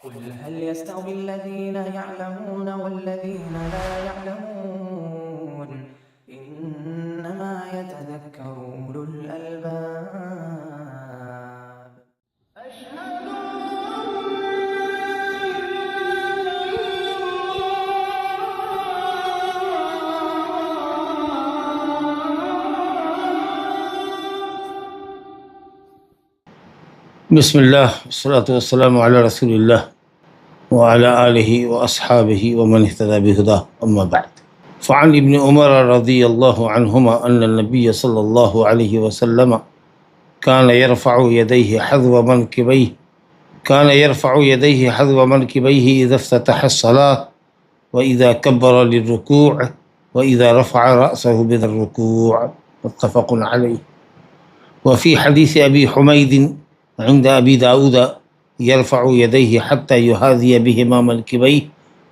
قل هل يستوي الذين يعلمون والذين لا يعلمون إنما يتذكر أولو الألباب أشهد بسم اللہ والصلاة والسلام علی رسول اللہ وعلى آلہ واصحابہ ومن اہتدى بہداہ اما بعد فعن ابن عمر رضی اللہ عنہما ان النبی صلی اللہ علیہ وسلم كان يرفع يديه حذو منكبيه إذا افتتح الصلاة وإذا كبر للركوع وإذا رفع رأسه من الركوع متفق عليه. وفي حديث أبي حميد عند أبي داود يرفع يديه حتى يحاذي بهما منكبيه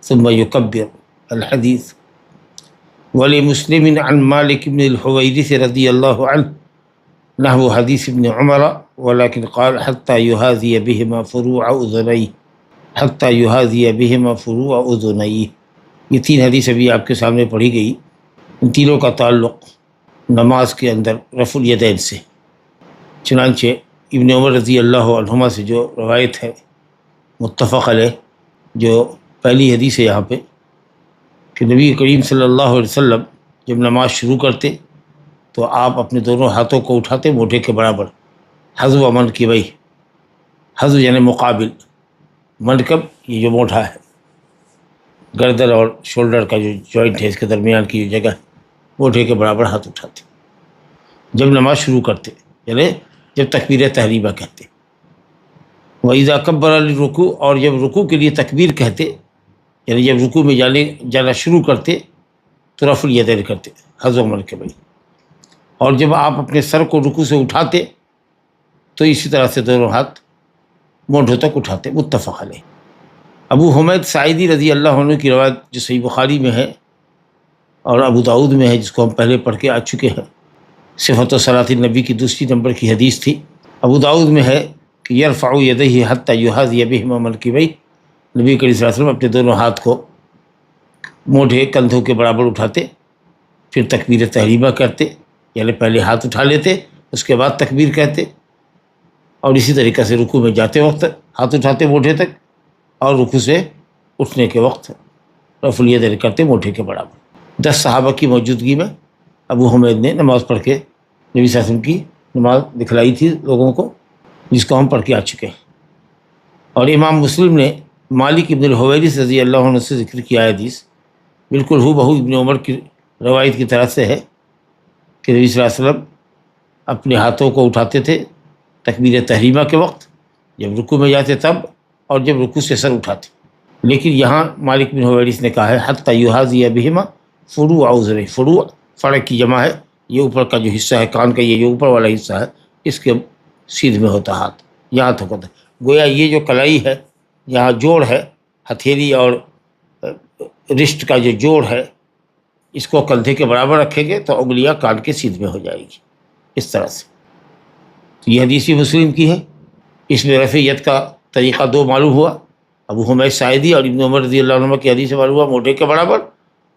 ثم يكبر الحديث. ولمسلم عن مالك بن الحويرث رضي الله عنه نحو حديث ابن عمر ولكن قال حتى يحاذي بهما فروع أذنيه. یہ تین حدیث ابھی آپ کے سامنے پڑھی گئی. ان تینوں کا تعلق نماز کے اندر رفع الیدین سے. چنانچہ ابن عمر رضی اللہ عنہما سے جو روایت ہے متفق علیہ، جو پہلی حدیث ہے یہاں پہ، کہ نبی کریم صلی اللہ علیہ وسلم جب نماز شروع کرتے تو آپ اپنے دونوں ہاتھوں کو اٹھاتے موٹے کے برابر، حذو منکبیہ، حذو یعنی مقابل، منکب یہ جو موٹا ہے، گردن اور شولڈر کا جو جوائنٹ ہے اس کے درمیان کی جو جگہ ہے، موٹے کے برابر ہاتھ اٹھاتے جب نماز شروع کرتے، یعنی جب تکبیر تحریمہ کہتے. وَإِذَا كَبَّرَ لِلرُّكُوعِ، اور جب رکوع کے لیے تکبیر کہتے، یعنی جب رکوع میں جانا شروع کرتے تو رفع الیدین کرتے حذو منکبیہ. اور جب آپ اپنے سر کو رکوع سے اٹھاتے تو اسی طرح سے دونوں ہاتھ مونڈھوں تک اٹھاتے. متفق علیہ. ابو حمید ساعدی رضی اللہ عنہ کی روایت جو صحیح بخاری میں ہے اور ابو داؤد میں ہے، جس کو ہم پہلے پڑھ کے آ چکے ہیں، صفت صلاۃ النبی کی دوسری نمبر کی حدیث تھی. ابو داؤد میں ہے کہ یرفع یدیہ حتی یحاذی بہما منکبیہ، نبی کریم صلی اللہ علیہ وسلم اپنے دونوں ہاتھ کو موڈھے کندھوں کے برابر اٹھاتے، پھر تکبیر تحریمہ کرتے، یعنی پہلے ہاتھ اٹھا لیتے اس کے بعد تکبیر کہتے، اور اسی طریقے سے رکوع میں جاتے وقت ہاتھ اٹھاتے موڈھے تک، اور رکوع سے اٹھنے کے وقت رفع الیدین کرتے موڈھے کے برابر. 10 صحابہ کی موجودگی میں ابو حمید نے نماز پڑھ کے نبی صلی اللہ علیہ وسلم کی نماز دکھلائی تھی لوگوں کو، جس کو ہم پڑھ کے آ چکے ہیں. اور امام مسلم نے مالک ابن الحویرث رضی اللہ عنہ سے ذکر کیا حدیث بالکل ہو بہو ابن عمر کی روایت کی طرح سے ہے کہ نبی صلی اللہ علیہ وسلم اپنے ہاتھوں کو اٹھاتے تھے تکبیر تحریمہ کے وقت، جب رکوع میں جاتے تب، اور جب رکوع سے سر اٹھاتے. لیکن یہاں مالک بن حویرث نے کہا ہے حتی یحاذی بہما فروع اذنیہ. فروع فرق کی جمع ہے، یہ اوپر کا جو حصہ ہے کان کا، یہ جو اوپر والا حصہ ہے اس کے سیدھ میں ہوتا ہاتھ، یہاں تک ہوتا ہے. گویا یہ جو کلائی ہے، یہاں جوڑ ہے، ہتھیلی اور رسٹ کا جو جوڑ ہے، اس کو کندھے کے برابر رکھیں گے تو انگلیاں کان کے سیدھ میں ہو جائے گی اس طرح سے. تو یہ حدیث مسلم کی ہے. اس میں رفع ید کا طریقہ دو معلوم ہوا، ابو حمید ساعدی اور ابن عمر رضی اللہ عنہ کی حدیث سے معلوم ہوا موٹے کے برابر،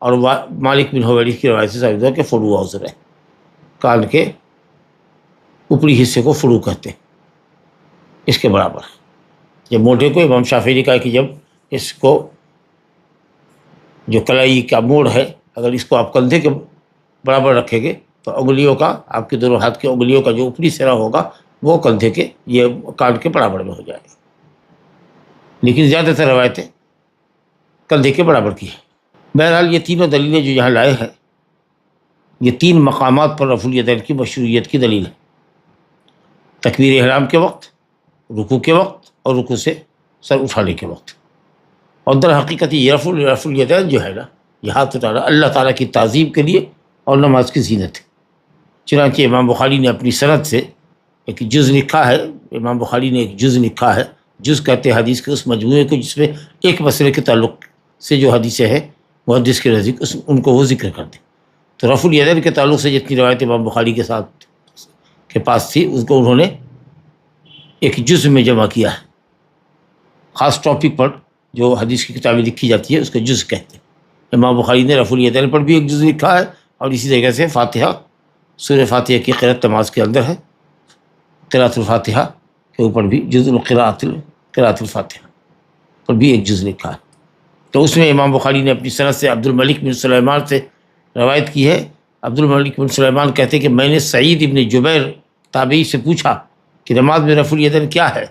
اور مالک بن حویرث کی روایت سے ثابت ہوا کہ فروع اذن ہے، کان کے اوپری حصے کو فروع کہتے ہیں، اس کے برابر. جب موٹے کو امام شافعی نے کہا کہ جب اس کو جو کلائی کا موڑ ہے اگر اس کو آپ کندھے کے برابر رکھیں گے تو انگلیوں کا، آپ کے دونوں ہاتھ کی انگلیوں کا جو اوپری سرا ہوگا وہ کندھے کے، یہ کان کے برابر میں ہو جائے گا. لیکن زیادہ تر روایتیں کندھے کے برابر کی ہیں. بہرحال یہ تینوں دلیلیں جو یہاں لائے ہیں، یہ تین مقامات پر رفع الیدین کی مشروعیت کی دلیل ہے: تکبیر احرام کے وقت، رکوع کے وقت، اور رکوع سے سر اٹھانے کے وقت. اور در حقیقت یہ رفع الیدین جو ہے نا، یہ ہاتھ اٹھانا اللہ تعالیٰ کی تعظیم کے لیے اور نماز کی زینت ہے. چنانچہ امام بخاری نے اپنی سند سے ایک جز لکھا ہے، امام بخاری نے ایک جز لکھا ہے. جز کہتے ہیں حدیث کے اس مجموعے کو جس میں ایک مسئلے کے تعلق سے جو حدیثیں ہیں محدث کے نزدیک ان کو وہ ذکر کر دیں. تو رفع الیدین کے تعلق سے جتنی روایت امام بخاری کے ساتھ کے پاس تھی، اس کو انہوں نے ایک جزء میں جمع کیا ہے، خاص ٹاپک پر جو حدیث کی کتابیں لکھی جاتی ہے اس کو جز کہتے ہیں۔ امام بخاری نے رفع الیدین پر بھی ایک جز لکھا ہے، اور اسی طریقے سے فاتحہ، سورہ فاتحہ کی قرأت نماز کے اندر ہے، قرأت الفاتحہ کے اوپر بھی جز قرأت الفاتحہ پر بھی ایک جز لکھا ہے۔ تو اس میں امام بخاری نے اپنی سند سے عبد الملک بن سلیمان سے روایت کی ہے۔ عبد الملک بن سلیمان کہتے ہیں کہ میں نے سعید ابن جبیر تابعی سے پوچھا کہ نماز میں رفع الیدین کیا ہے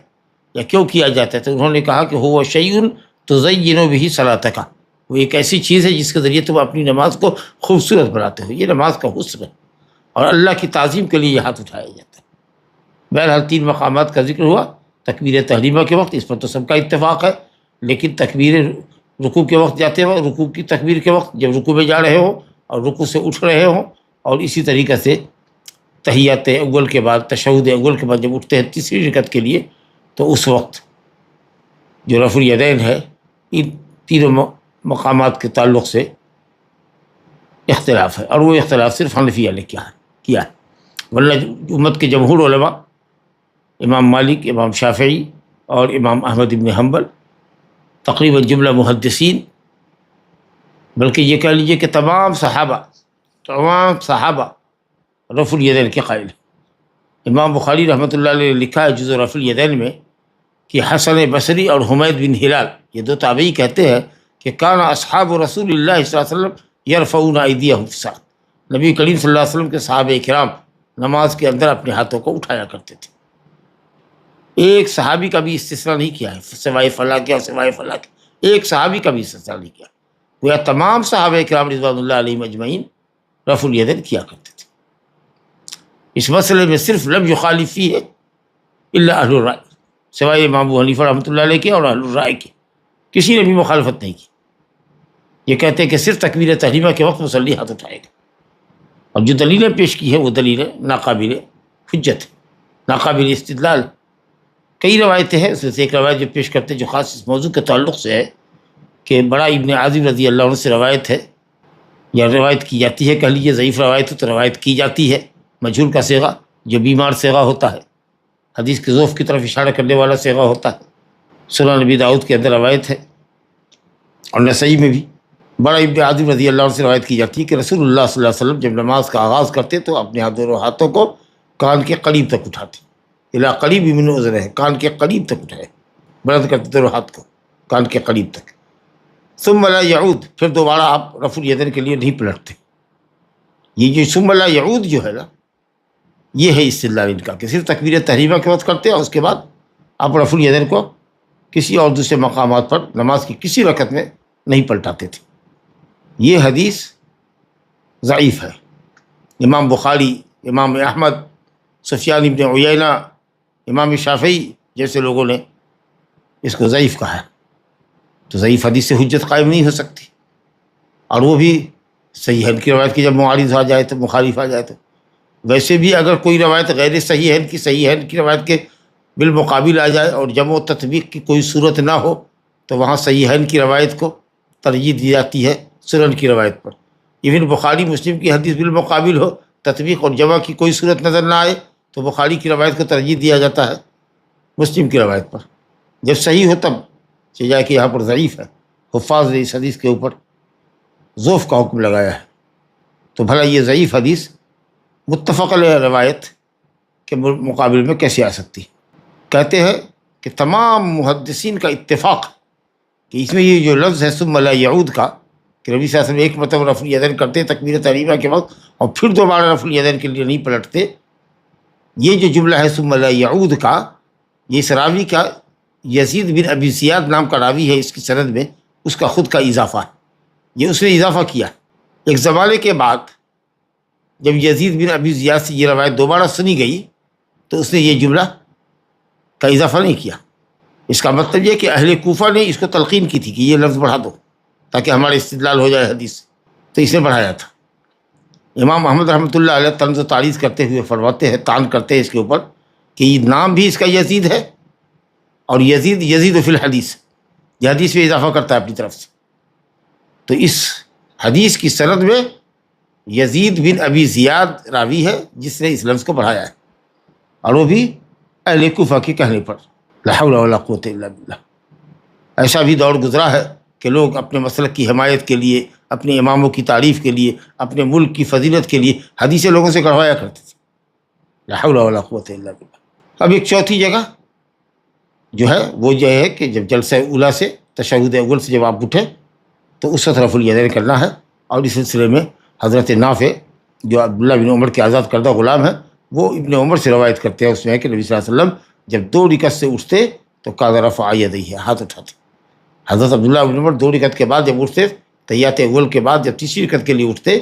یا کیوں کیا جاتا ہے، تو انہوں نے کہا کہ هو شیء تزین به صلاتک، وہ ایک ایسی چیز ہے جس کے ذریعے تم اپنی نماز کو خوبصورت بناتے ہو، یہ نماز کا حسن ہے، اور اللہ کی تعظیم کے لیے یہ ہاتھ اٹھایا جاتا ہے۔ بہرحال 3 مقامات کا ذکر ہوا تکبیر تحریمہ کے وقت، اس پر تو سب کا اتفاق ہے، لیکن تکبیر رکوع کے وقت جاتے ہوئے، رکوع کی تکبیر کے وقت جب رکوع میں جا رہے ہو اور رکوع سے اٹھ رہے ہوں، اور اسی طریقے سے تحیات اول کے بعد، تشہد اول کے بعد جب اٹھتے ہیں تیسری رکعت کے لیے، تو اس وقت جو رفع الیدین ہے ان تینوں مقامات کے تعلق سے اختلاف ہے، اور وہ اختلاف صرف حنفیہ نے کیا ہے، ورنہ امت کے جمہور علماء، امام مالک، امام شافعی اور امام احمد بن حنبل، تقریباً جملہ محدثین، بلکہ یہ کہہ لیجیے کہ تمام صحابہ رفع الیدین کے قائل ہیں۔ امام بخاری رحمۃ اللہ علیہ نے لکھا ہے جز رفع الیدین میں کہ حسن بصری اور حمید بن ہلال، یہ 2 تابعی کہتے ہیں کہ کان اصحاب رسول اللہ صلی اللہ علیہ وسلم یرفعون ایدیہم فی الصلاۃ، نبی کریم صلی اللہ علیہ وسلم کے صحابہ کرام نماز کے اندر اپنے ہاتھوں کو اٹھایا کرتے تھے۔ ایک صحابی کا بھی استثناء نہیں کیا ہے، سوائے فلاں کے اور سوائے فلاں کے، ایک صحابی کا بھی استثناء نہیں کیا، گویا تمام صحابہ کرام رضوان اللہ علیہم اجمعین رفع الیدین کیا کرتے تھے۔ اس مسئلے میں صرف لم یخالف فیہ الا اہل الرائے، سوائے امام ابو حنیفہ رحمۃ اللہ علیہ کے اور اہل الرائے کے، کسی نے بھی مخالفت نہیں کی۔ یہ کہتے ہیں کہ صرف تکبیر تحریمہ کے وقت مصلی ہاتھ اٹھائے گا، اور جو دلیلیں پیش کی ہے وہ دلیلیں ناقابل حجت، ناقابل استدلال۔ کئی روایتیں ہیں، اس میں سے ایک روایت جو پیش کرتے ہیں جو خاص اس موضوع کے تعلق سے ہے، کہ بڑا ابن عازب رضی اللہ عنہ سے روایت ہے، یا روایت کی جاتی ہے، کہہ لیجیے ضعیف روایت ہو تو روایت کی جاتی ہے، مجہول کا صیغہ جو بیمار صیغہ ہوتا ہے، حدیث کے ضعف کی طرف اشارہ کرنے والا صیغہ ہوتا ہے۔ سنن نبی داؤد کے اندر روایت ہے، اور نسائی میں بھی بڑا ابن عازب رضی اللہ عنہ سے روایت کی جاتی ہے کہ رسول اللہ صلی اللہ علیہ وسلم جب نماز کا آغاز کرتے تو اپنے دونوں ہاتھوں کو کان کے قریب تک اٹھاتے، الا قریب من اذنہ، کان کے قریب تک اٹھائے، بلند کرتے دونوں ہاتھ کو کان کے قریب تک، ثم لا یعود، پھر دوبارہ آپ رفع الیدین کے لیے نہیں پلٹتے۔ یہ جو ثم لا یعود جو ہے نا، یہ ہے استدلال ان کا، کہ صرف تکبیر تحریمہ کے وقت کرتے ہیں، اور اس کے بعد آپ رفع الیدین کو کسی اور دوسرے مقامات پر نماز کی کسی رکعت میں نہیں پلٹاتے تھے۔ یہ حدیث ضعیف ہے۔ امام بخاری، امام احمد، سفیان ابن عیینہ، امام شافعی جیسے لوگوں نے اس کو ضعیف کہا ہے، تو ضعیف حدیث سے حجت قائم نہیں ہو سکتی، اور وہ بھی صحیح حدیث کی روایت کی جب معارض آ جائے تو، مخالف آ جائے تو۔ ویسے بھی اگر کوئی روایت غیر صحیح ہے کی روایت کے بالمقابل آ جائے اور جمع و تطبیق کی کوئی صورت نہ ہو، تو وہاں صحیحین کی روایت کو ترجیح دی جاتی ہے سنن کی روایت پر۔ ایون بخاری مسلم کی حدیث بالمقابل ہو، تطبیق اور جمع کی کوئی صورت نظر نہ آئے، تو بخاری کی روایت کو ترجیح دیا جاتا ہے مسلم کی روایت پر۔ جب صحیح ہو تب جائے کہ یہاں پر ضعیف ہے، حفاظ نے اس حدیث کے اوپر ضعف کا حکم لگایا ہے، تو بھلا یہ ضعیف حدیث متفق علیہ روایت کے مقابل میں کیسے آ سکتی؟ کہتے ہیں کہ تمام محدثین کا اتفاق کہ اس میں یہ جو لفظ ہے ثم لا یعود کا، کہ نبی صلی اللہ علیہ وسلم ایک مرتبہ رفع الیدین کرتے تکبیر تحریمہ کے وقت، اور پھر دوبارہ رفع الیدین کے لیے نہیں پلٹتے، یہ جو جملہ ہے ثم لا یعود کا، یہ اس راوی کا یزید بن ابی زیاد نام کا راوی ہے اس کی سند میں، اس کا خود کا اضافہ ہے، یہ اس نے اضافہ کیا۔ ایک زمانے کے بعد جب یزید بن ابی زیاد سے یہ روایت دوبارہ سنی گئی تو اس نے یہ جملہ کا اضافہ نہیں کیا۔ اس کا مطلب یہ کہ اہل کوفہ نے اس کو تلقین کی تھی کہ یہ لفظ بڑھا دو تاکہ ہمارا استدلال ہو جائے حدیث سے، تو اس نے بڑھایا تھا۔ امام احمد رحمۃ اللہ علیہ طنز و تعریض کرتے ہوئے فرماتے ہیں، طعن کرتے ہیں اس کے اوپر کہ یہ نام بھی اس کا یزید ہے، اور یزید فی الحدیث، یہ حدیث میں اضافہ کرتا ہے اپنی طرف سے۔ تو اس حدیث کی سند میں یزید بن ابی زیاد راوی ہے جس نے اس لفظ کو بڑھایا ہے، اور وہ بھی اہل کوفہ کے کہنے پر۔ لا حول ولا قوت الا باللہ۔ ایسا بھی دور گزرا ہے کہ لوگ اپنے مسلک کی حمایت کے لیے، اپنے اماموں کی تعریف کے لیے، اپنے ملک کی فضیلت کے لیے حدیثیں لوگوں سے کڑھوایا کرتے تھے۔ لا حول ولا قوت الا باللہ۔ اب ایک چوتھی جگہ جو ہے وہ یہ ہے کہ جب جلسہ اولیٰ سے، تشہد اول سے جب آپ اٹھیں تو اس وقت رفع الیدین کرنا ہے۔ اور اس سلسلے میں حضرت نافع جو عبداللہ بن عمر کے آزاد کردہ غلام ہیں، وہ ابن عمر سے روایت کرتے ہیں، اس میں ہے کہ نبی صلی اللہ علیہ وسلم جب 2 رکعت سے اٹھتے تو کان رفع یدیہ، ہاتھ اٹھاتے۔ حضرت عبداللہ بن عمر 2 رکعت کے بعد جب اٹھتے، تحیات اول کے بعد جب تیسری رکعت کے لیے اٹھتے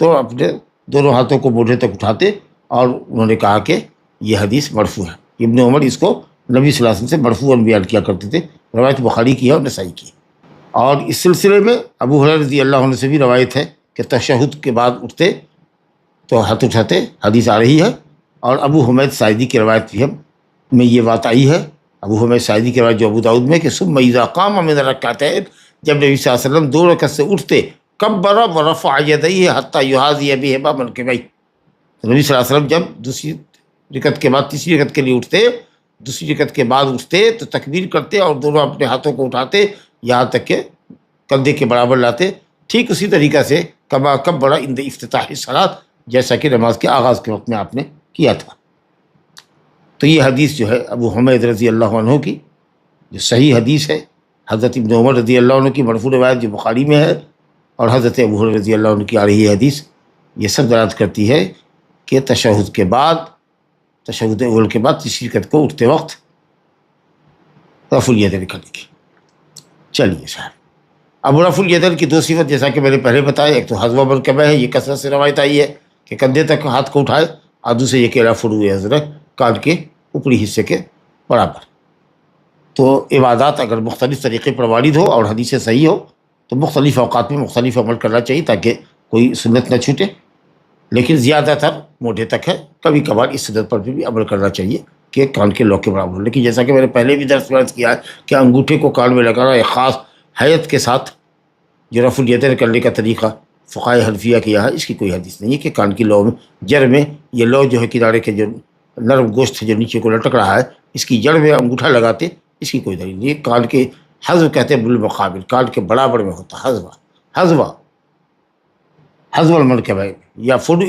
تو اپنے دونوں ہاتھوں کو موڈھے تک اٹھاتے، اور انہوں نے کہا کہ یہ حدیث مرفوع ہے۔ ابن عمر اس کو نبی صلی اللہ علیہ وسلم سے مرفوعاً بیان کیا کرتے تھے۔ روایت بخاری کی ہے اور نسائی کی ہے۔ اور اس سلسلے میں ابو ہریرہ رضی اللہ عنہ سے بھی روایت ہے کہ تشہد کے بعد اٹھتے تو ہاتھ اٹھاتے، حدیث آ رہی ہے۔ اور ابو حمید ساعدی کی روایت بھی میں یہ بات آئی ہے، ابو حمید ساعدی کی روایت جو ابو داؤد میں، کہ ثم اذا قام من الرکعتین، جب نبی صلی اللہ علیہ وسلم 2 رکعت سے اٹھتے، کبر ورفع یدیہ حتی یحاذی بہما منکبیہ، نبی صلی اللہ علیہ وسلم جب دوسری رکعت کے بعد تیسری رکعت کے لیے اٹھتے، دوسری رکعت کے بعد اٹھتے تو تکبیر کرتے اور دونوں اپنے ہاتھوں کو اٹھاتے یہاں تک کہ کندھے کے برابر لاتے، ٹھیک اسی طریقہ سے کما کبر عند افتتاح الصلاۃ، جیسا کہ نماز کے آغاز کے وقت میں آپ نے کیا تھا۔ تو یہ حدیث جو ہے ابو حمید رضی اللہ عنہ کی جو صحیح حدیث ہے، حضرت ابن عمر رضی اللہ عنہ کی مرفوع روایت جو بخاری میں ہے، اور حضرت ابو ہریرہ رضی اللہ عنہ کی آ رہی ہے حدیث، یہ سب دلالت کرتی ہے کہ تشہد کے بعد، تشہد اول کے بعد تیسری رکعت کو اٹھتے وقت رفع الیدین کرنے کی۔ چلیے صاحب، اب رفع الیدین کی 2 صفت جیسا کہ میں نے پہلے بتایا، ایک تو حذو مرکبہ ہے، یہ کثرت سے روایت آئی ہے کہ کندھے تک ہاتھ کو اٹھائے، اور دوسرے یہ کہ رفع حضرت کان کے اوپری حصے کے برابر۔ تو عبادات اگر مختلف طریقے پر وارد ہو اور حدیث صحیح ہو تو مختلف اوقات میں مختلف عمل کرنا چاہیے تاکہ کوئی سنت نہ چھوٹے، لیکن زیادہ تر موڈھے تک ہے، کبھی کبھار اس سنت پر بھی عمل کرنا چاہیے کہ کان کے لوگ کے برابر ہو۔ لیکن جیسا کہ میں نے پہلے بھی درس میں کیا ہے کہ انگوٹھے کو کان میں لگانا ایک خاص حیت کے ساتھ جو رفع الیدین کرنے کا طریقہ فقہائے حنفیہ کیا ہے، اس کی کوئی حدیث نہیں ہے کہ کان کی لو میں، جڑ میں، یہ لو جو ہے کنارے کے جو نرم گوشت ہے جو نیچے کو لٹک رہا ہے، اس کی جڑ میں انگوٹھا لگاتے، اس کی کوئی دلیل نہیں ہے۔ کان کے حذو کہتے ہیں بالمقابل، کان کے برابر میں ہوتا حذو المرکبہ، یا فروع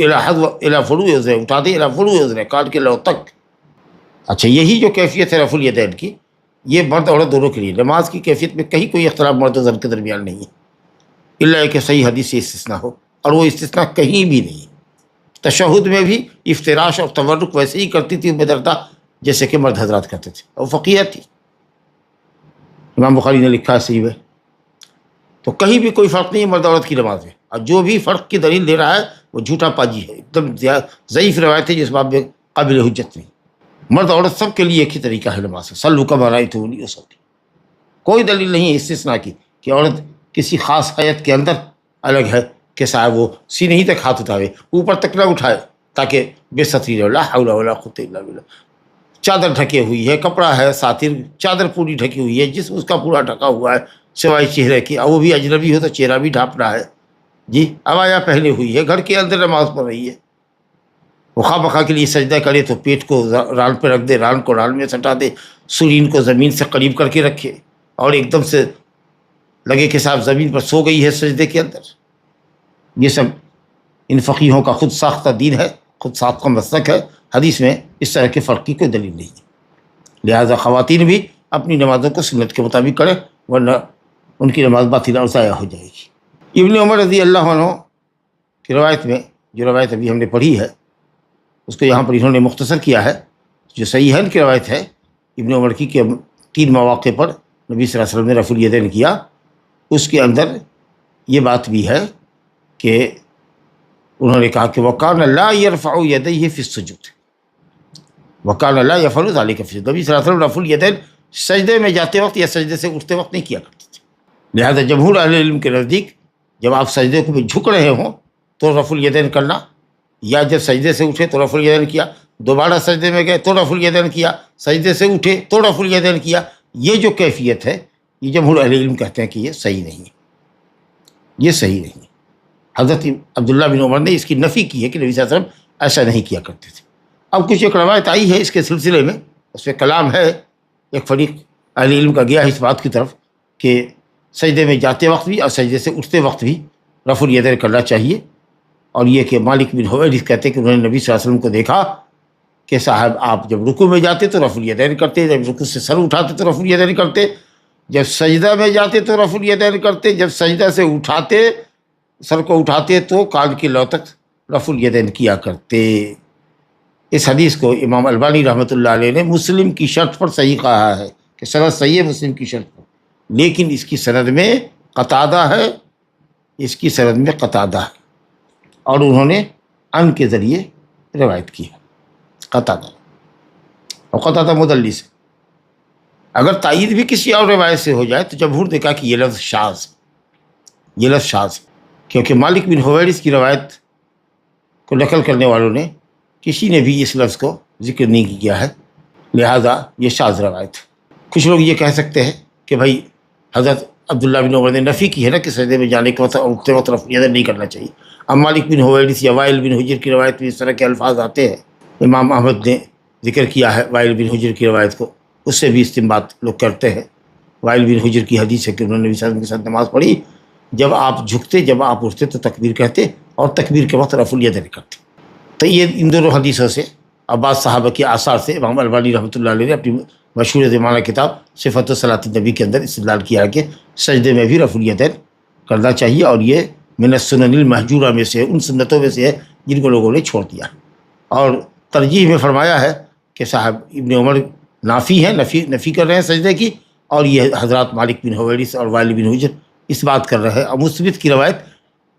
الی فروع اذن، اٹھا دے الی فروع اذن، کان کے لو تک۔ اچھا، یہی جو کیفیت ہے رفع الیدین کی، یہ مرد عورت دونوں کے لیے، نماز کی کیفیت میں کہیں کوئی اختلاف مرد و زن کے درمیان نہیں ہے، الا کہ صحیح حدیث سے استثناء ہو، اور وہ استثناء کہیں بھی نہیں ہے۔ تشہد میں بھی افتراش اور تورک ویسے ہی کرتی تھی ام درداء جیسے کہ مرد حضرات کرتے تھے، اور فقیہ تھی، امام بخاری نے لکھا ہے صحیح میں۔ تو کہیں بھی کوئی فرق نہیں ہے مرد عورت کی نماز میں، اور جو بھی فرق کی دلیل دے رہا ہے وہ جھوٹا پاجی ہے، ایک دم ضعیف روایت ہے جس باب میں قابل حجت نہیں۔ مرد عورت سب کے لیے ایک ہی طریقہ ہے نماز کا، صلوا کما رأیتمونی اصلی، کوئی دلیل نہیں ہے استثناء کی کہ عورت کسی خاص حیت کے اندر الگ ہے کہ صاحب وہ سینے ہی تک ہاتھ اٹھاوے، اوپر تک نہ اٹھائے تاکہ بے ستری رہے۔ لا حول ولا قوت الا باللہ۔ چادر ڈھکے ہوئی ہے، کپڑا ہے ساتر، چادر پوری ڈھکی ہوئی ہے، جسم اس کا پورا ڈھکا ہوا ہے سوائے چہرے کی، اور وہ بھی اجنبی ہو تو چہرہ بھی ڈھانپنا ہے، جی عبایا پہنے ہوئی ہے، گھر کے اندر نماز پڑھ رہی ہے، وہ خواہ بخواہ کے لیے سجدہ کرے تو پیٹ کو ران پہ رکھ دے، ران کو ران میں سٹا دے، سرین کو زمین سے قریب کر کے رکھے، اور ایک دم سے لگے کہ صاحب زمین پر سو گئی ہے سجدے کے اندر۔ یہ سب ان فقیہوں کا خود ساختہ دین ہے، خود ساختہ مسلک ہے، حدیث میں اس طرح کے فرق کی کوئی دلیل نہیں ہے۔ لہٰذا خواتین بھی اپنی نمازوں کو سنت کے مطابق کریں، ورنہ ان کی نماز باطل اور ضائع ہو جائے گی۔ ابن عمر رضی اللہ عنہ کی روایت میں، جو روایت ابھی ہم نے پڑھی ہے اس کو یہاں پر انہوں نے مختصر کیا ہے، جو صحیح ہے ان کی روایت ہے ابن عمر کی کہ 3 مواقع پر نبی صلی اللہ علیہ وسلم نے رفع الیدین کیا۔ اس کے اندر یہ بات بھی ہے کہ انہوں نے کہا کہ وَكَانَ لَا يَرْفَعُ يَدَيْهِ فِي السُّجُودِ وَكَانَ لَا يَفْعَلُ ذَلِكَ فِي السُّجُودِ، نبی صلی اللہ علیہ وسلم رفع الیدین سجدے میں جاتے وقت یا سجدے سے اٹھتے وقت نہیں کیا کرتے تھے۔ لہذا جمہور اہل علم کے نزدیک جب آپ سجدے کو بھی جھک رہے ہوں تو رفع الیدین کرنا، یا جب سجدے سے اٹھے تو رفع الیدین کیا، دوبارہ سجدے میں گئے تو رفع الیدین کیا، سجدے سے اٹھے تو رفع الیدین کیا، یہ جو کیفیت ہے یہ جمہور اہل علم کہتے ہیں کہ یہ صحیح نہیں ہے، یہ صحیح نہیں ہے۔ حضرت عبداللہ بن عمر نے اس کی نفی کی ہے کہ نبی صلی اللہ علیہ وسلم ایسا نہیں کیا کرتے تھے۔ اب کچھ ایک روایت آئی ہے اس کے سلسلے میں، اس پہ کلام ہے، ایک فریق اہل علم کا گیا ہے اس بات کی طرف کہ سجدے میں جاتے وقت بھی اور سجدے سے اٹھتے وقت بھی رفع الیدین کرنا چاہیے. اور یہ کہ مالک بن حویرث کہتے کہ انہوں نے نبی صلی اللہ علیہ وسلم کو دیکھا کہ صاحب آپ جب رکوع میں جاتے تو رفع الیدین کرتے، جب رکوع سے سر اٹھاتے تو رفع الیدین کرتے، جب سجدہ میں جاتے تو رفع الیدین کرتے، جب سجدہ سے اٹھاتے سر کو اٹھاتے تو کان کی لو تک رفع الیدین کیا کرتے. اس حدیث کو امام البانی رحمۃ اللہ علیہ نے مسلم کی شرط پر صحیح کہا ہے کہ سند صحیح ہے مسلم کی شرط پر، لیکن اس کی سند میں قتادہ ہے، اس کی سند میں قتادہ ہے اور انہوں نے ان کے ذریعے روایت کی ہے قتادہ، اور قتادہ مدلس ہے. اگر تائید بھی کسی اور روایت سے ہو جائے تو جمہور نے کہا کہ یہ لفظ شاذ، یہ لفظ شاذ، کیونکہ مالک بن حویرث کی روایت کو نقل کرنے والوں نے کسی نے بھی اس لفظ کو ذکر نہیں کیا ہے، لہذا یہ شاذ روایت. کچھ لوگ یہ کہہ سکتے ہیں کہ بھائی حضرت عبداللہ بن عمر نے نفی کی ہے نا کہ سجدے میں جانے کے وقت اور اٹھتے وقت رفع الیدین نہیں کرنا چاہیے. اب مالک بن حویرث یا وائل بن حجر کی روایت میں اس طرح کے الفاظ آتے ہیں. امام احمد نے ذکر کیا ہے وائل بن حجر کی روایت کو، اس سے بھی استنباط لوگ کرتے ہیں. وائل بن حجر کی حدیث ہے کہ انہوں نے نبی صلی اللہ علیہ وسلم کے ساتھ نماز پڑھی، جب آپ جھکتے جب آپ اٹھتے تو تکبیر کہتے اور تکبیر کے وقت رفع الیدین کرتے. تو یہ ان دونوں حدیثوں سے اور بعض صحابہ کے آثار سے امام البانی رحمۃ اللہ علیہ نے اپنی مشہور زمانہ کتاب صفت صلاۃ النبی کے اندر استدلال کیا ہے کہ سجدے میں بھی رفع الیدین کرنا چاہیے، اور یہ من السنن المہجورہ میں سے، ان سنتوں میں سے ہے جن کو لوگوں نے چھوڑ دیا. اور ترجیح میں فرمایا ہے کہ صاحب ابن عمر نافی ہیں، نفی کر رہے ہیں سجدے کی، اور یہ حضرات مالک بن حویرث اور وائل بن حجر اس بات کر رہے ہیں، اور مثبت کی روایت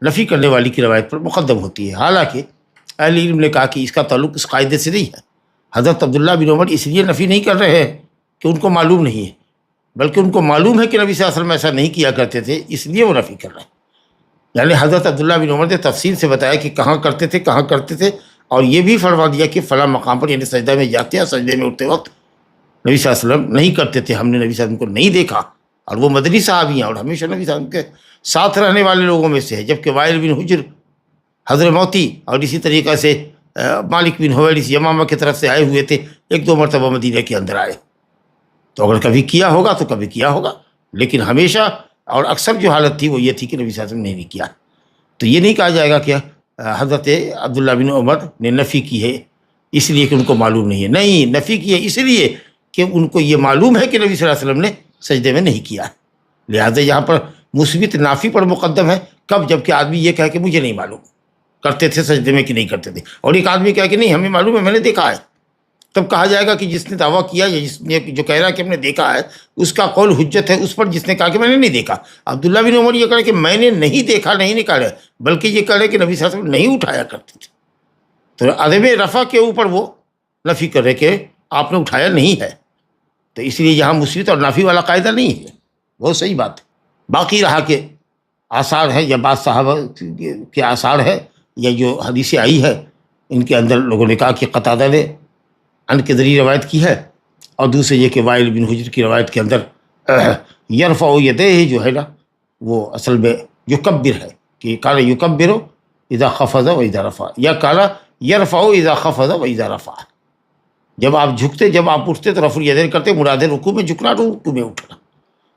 نفی کرنے والی کی روایت پر مقدم ہوتی ہے. حالانکہ اہل علم نے کہا کہ اس کا تعلق اس قاعدے سے نہیں ہے. حضرت عبداللہ بن عمر اس لیے نفی نہیں کر رہے ہیں کہ ان کو معلوم نہیں ہے، بلکہ ان کو معلوم ہے کہ نبی صلی اللہ علیہ وسلم ایسا نہیں کیا کرتے تھے، اس لیے وہ نفی کر رہے ہیں. یعنی حضرت عبداللہ بن عمر نے تفصیل سے بتایا کہ کہاں کرتے تھے، اور یہ بھی فرما دیا کہ فلاں مقام پر، یعنی سجدہ میں جاتے ہیں سجدے میں اٹھتے وقت نبی صلی اللہ علیہ وسلم نہیں کرتے تھے، ہم نے نبی صلی اللہ علیہ وسلم کو نہیں دیکھا. اور وہ مدنی صحابی ہیں اور ہمیشہ نبی صلی اللہ علیہ وسلم کے ساتھ رہنے والے لوگوں میں سے ہے. جبکہ وائل بن حجر حضرموتی اور اسی طریقے سے مالک بن حویرث یمامہ کی طرف سے آئے ہوئے تھے، ایک دو مرتبہ مدینہ کے اندر آئے. تو اگر کبھی کیا ہوگا تو کبھی کیا ہوگا، لیکن ہمیشہ اور اکثر جو حالت تھی وہ یہ تھی کہ نبی صلی اللہ علیہ وسلم نے نہیں کیا. تو یہ نہیں کہا جائے گا کہ حضرت عبداللہ بن عمر نے نفی کی ہے اس لیے کہ ان کو معلوم نہیں ہے. نہیں، نفی کی ہے اس لیے کہ ان کو یہ معلوم ہے کہ نبی صلی اللہ علیہ وسلم نے سجدے میں نہیں کیا. لہٰذا یہاں پر مثبت نافی پر مقدم ہے. کب؟ جب کہ آدمی یہ کہے کہ مجھے نہیں معلوم کرتے تھے سجدے میں کہ نہیں کرتے تھے، اور ایک آدمی کہے کہ نہیں ہمیں معلوم ہے میں نے دیکھا ہے، تب کہا جائے گا کہ جس نے دعویٰ کیا یا جس نے جو کہہ رہا ہے کہ ہم نے دیکھا ہے اس کا قول حجت ہے اس پر جس نے کہا کہ میں نے نہیں دیکھا. عبداللہ بن عمر یہ کہہ رہے کہ میں نے نہیں دیکھا نہیں کہہ رہے، بلکہ یہ کہہ رہے کہ نبی صلی اللہ علیہ وسلم نہیں اٹھایا کرتے تھے. تو عدم رفع کے اوپر وہ نفی کر رہے کہ آپ نے اٹھایا نہیں ہے. تو اس لیے یہاں مثبت اور نافی والا قاعدہ نہیں ہے. بہت صحیح بات ہے. باقی رہا کہ آثار ہے یا بعض صحابہ کے آثار ہے یا جو حدیثیں آئی ہے ان کے اندر لوگوں نے کہا کہ قتادہ نے ان کے ذریعے روایت کی ہے، اور دوسرے یہ کہ وائل بن حجر کی روایت کے اندر یرفع یدیہ جو ہے نا وہ اصل میں یکبر ہے، کہ قال یکبر اذا خفض و اذا رفع، یا قال یرفع اذا خفض و اذا رفع. جب آپ جھکتے جب آپ اٹھتے تو رفع الیدین کرتے، مراد ہے رکوع میں جھکنا تو رکوع میں اٹھنا.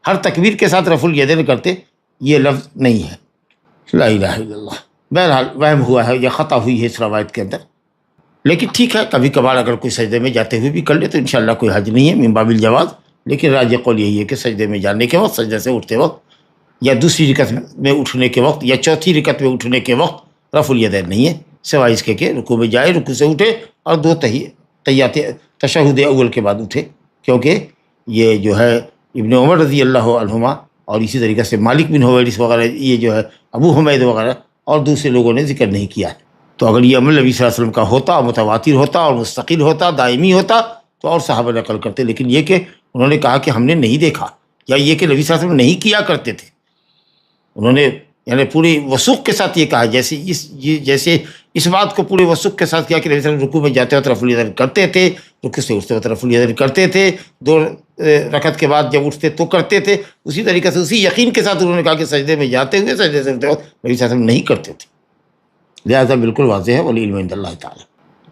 ہر تکبیر کے ساتھ رفع الیدین کرتے یہ لفظ نہیں ہے. لا الہ الا اللہ. بہرحال وہم ہوا ہے یا خطا ہوئی ہے اس روایت کے اندر، لیکن ٹھیک ہے کبھی کبھار اگر کوئی سجدے میں جاتے ہوئے بھی کر لے تو انشاءاللہ کوئی حرج نہیں ہے، من باب الجواز. لیکن راجح قول یہی ہے کہ سجدے میں جانے کے وقت، سجدے سے اٹھتے وقت، یا دوسری رکعت میں اٹھنے کے وقت، یا چوتھی رکعت میں اٹھنے کے وقت رفع الیدین نہیں ہے، سوائے اس کے کہ رکوع میں جائے، رکوع سے اٹھے اور دو تحیات تشہد اول کے بعد اٹھے. کیونکہ یہ جو ہے ابن عمر رضی اللہ عنہما اور اسی طریقے سے مالک بن حویرث وغیرہ، یہ جو ہے ابو حمید وغیرہ اور دوسرے لوگوں نے ذکر نہیں کیا ہے. تو اگر یہ عمل نبی صلی اللہ علیہ وسلم کا ہوتا، متواتر ہوتا اور مستقل ہوتا، دائمی ہوتا تو اور صحابہ نقل کرتے. لیکن یہ کہ انہوں نے کہا کہ ہم نے نہیں دیکھا، یا یہ کہ نبی صلی اللہ علیہ وسلم نہیں کیا کرتے تھے، انہوں نے یعنی پوری وثوق کے ساتھ یہ کہا، جیسے اس بات کو پورے وثوق کے ساتھ کیا کہ نبی صلی اللہ علیہ وسلم رکوع میں جاتے وقت رفع الیدین کرتے تھے، رکوع سے اٹھتے وقت رفع الیدین کرتے تھے، دو رکعت کے بعد جب اٹھتے تو کرتے تھے. اسی طریقے سے اسی یقین کے ساتھ انہوں نے کہا کہ سجدے میں جاتے ہوئے سجدے سے اٹھتے وقت نبی صلی اللہ علیہ وسلم نہیں کرتے تھے. لہٰذا بالکل واضح ہے، والعلم عند اللہ تعالیٰ.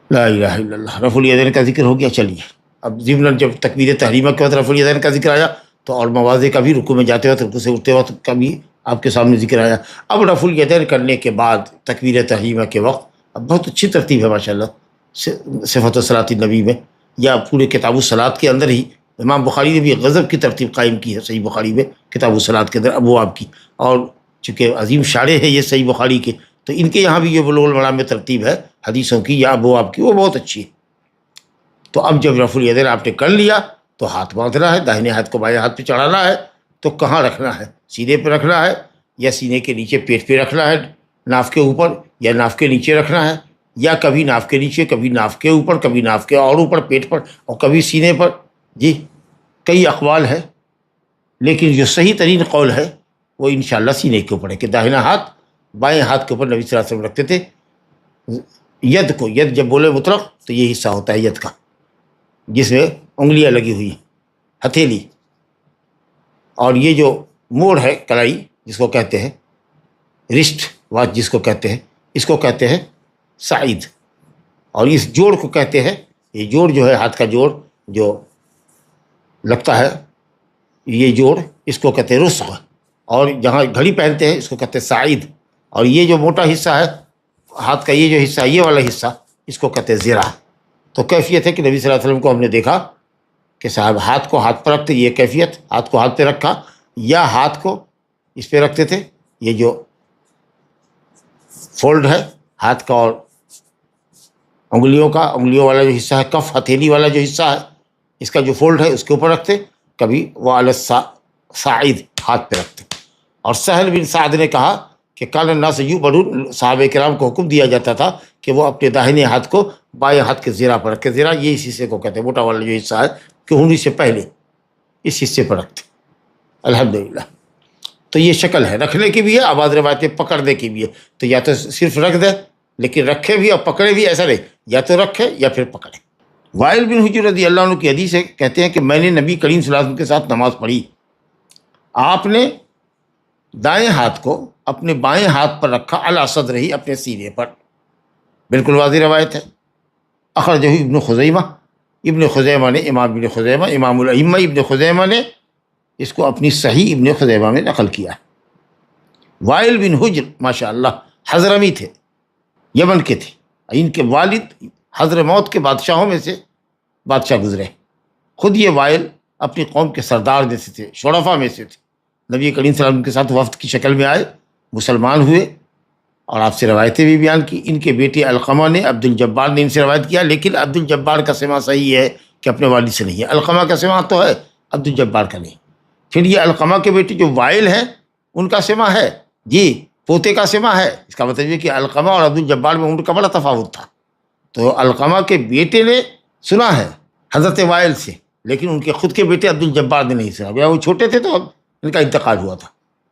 لا الہ الا اللہ. رفع الیدین کا ذکر ہو گیا. چلیے اب ضمن جب تکبیر تحریمہ کے وقت رفع الیدین کا ذکر آیا تو اور مواضع کا بھی رکوع میں جاتے وقت رکوع سے اٹھتے وقت کا بھی آپ کے سامنے ذکر آیا. اب رفع الیدین کرنے کے بعد تکبیر تحریمہ کے وقت اب بہت اچھی ترتیب ہے ماشاء اللہ صفت صلاۃ النبی میں، یا پورے کتاب الصلاۃ کے اندر ہی امام بخاری نے بھی غضب کی ترتیب قائم کی ہے صحیح بخاری میں کتاب الصلاۃ کے اندر ابواب کی. اور چونکہ عظیم شارح ہے یہ صحیح بخاری کے، تو ان کے یہاں بھی یہ بلوغ المرام میں ترتیب ہے حدیثوں کی یا ابواب کی، وہ بہت اچھی ہے. تو اب جب رفع الیدین آپ نے کر لیا تو ہاتھ باندھنا ہے، داہنے ہاتھ کو بائیں ہاتھ پہ چڑھانا ہے. تو کہاں رکھنا ہے؟ سینے پہ رکھنا ہے یا سینے کے نیچے پیٹ پہ رکھنا ہے، ناف کے اوپر یا ناف کے نیچے رکھنا ہے، یا کبھی ناف کے نیچے کبھی ناف کے اوپر کبھی ناف کے اور اوپر پیٹ پر اور کبھی سینے پر. جی کئی اقوال ہے، لیکن جو صحیح ترین قول ہے وہ انشاءاللہ سینے کے اوپر ہے کہ داہنا ہاتھ بائیں ہاتھ کے اوپر نبی صلی اللہ علیہ وسلم رکھتے تھے. ید کو، ید جب بولے مطلق تو یہ حصہ ہوتا ہے ید کا جس میں انگلیاں لگی ہوئی ہیں، ہتھیلی، اور یہ جو موڑ ہے کلائی جس کو کہتے ہیں، رسٹ واچ جس کو کہتے ہیں، اس کو کہتے ہیں سعید. اور اس جوڑ کو کہتے ہیں، یہ جوڑ جو ہے ہاتھ کا جوڑ جو لگتا ہے یہ جوڑ اس کو کہتے ہیں رسغ. اور جہاں گھڑی پہنتے ہیں اس کو کہتے ہیں سعید. اور یہ جو موٹا حصہ ہے ہاتھ کا، یہ جو حصہ ہے یہ والا حصہ اس کو کہتے ہیں زرہ. تو کیفیت ہے کہ نبی صلی اللہ علیہ وسلم کو ہم نے دیکھا کہ صاحب ہاتھ کو ہاتھ پر رکھتے، یہ کیفیت ہاتھ کو ہاتھ پہ رکھا، یا ہاتھ کو اس پہ رکھتے تھے، یہ جو فولڈ ہے ہاتھ کا اور انگلیوں کا، انگلیوں والا جو حصہ ہے کف ہتھیلی والا جو حصہ ہے اس کا جو فولڈ ہے اس کے اوپر رکھتے، کبھی وہ علی الصاعد ہاتھ پہ رکھتے. اور سہل بن سعد نے کہا کہ کان الناس یؤمرون، صحابہ کرام کو حکم دیا جاتا تھا کہ وہ اپنے داہنے ہاتھ کو بائیں ہاتھ کے زرہ پر رکھے. زرہ یہ اس حصے کو کہتے ہیں، موٹا والا جو حصہ ہے کہ ہونی سے پہلے اس حصے پر رکھتے. الحمدللہ. تو یہ شکل ہے، رکھنے کی بھی ہے، آواز روایتیں پکڑنے کی بھی ہے. تو یا تو صرف رکھ دے لیکن رکھے بھی اور پکڑے بھی، ایسا نہیں، یا تو رکھے یا پھر پکڑے. وائل بن حجر رضی اللہ عنہ کی حدیث ہے، کہتے ہیں کہ میں نے نبی کریم صلی اللہ علیہ وسلم کے ساتھ نماز پڑھی، آپ نے دائیں ہاتھ کو اپنے بائیں ہاتھ پر رکھا، علی صدرہ، اپنے سینے پر. بالکل واضح روایت ہے. اخرجہ ابن خزیمہ، ابن خزیمہ نے، امام ابن خزیمہ امام الائمہ ابن خزیمہ نے اس کو اپنی صحیح ابن خزیمہ میں نقل کیا ہے. وائل بن حجر ماشاء اللہ حضرمی تھے، یمن کے تھے. ان کے والد حضرموت کے بادشاہوں میں سے بادشاہ گزرے. خود یہ وائل اپنی قوم کے سردار میں سے تھے، شرفا میں سے تھے. نبی کریم صلی اللہ علیہ وسلم کے ساتھ وفد کی شکل میں آئے، مسلمان ہوئے اور آپ سے روایتیں بھی بیان کی. ان کے بیٹے علقمہ نے، عبد الجبار نے ان سے روایت کیا، لیکن عبد الجبار کا سماع صحیح ہے کہ اپنے والد سے نہیں ہے. علقمہ کا سماع تو ہے، عبد الجبار کا نہیں. پھر یہ علقمہ کے بیٹے جو وائل ہیں ان کا سماع ہے، جی پوتے کا سماع ہے. اس کا مطلب یہ کہ علقمہ اور عبد الجبار میں ان کا بڑا تفاوت تھا. تو علقمہ کے بیٹے نے سنا ہے حضرت وائل سے، لیکن ان کے خود کے بیٹے عبد الجبار نے نہیں سنا. وہ چھوٹے تھے تو ان کا انتقال ہوا تھا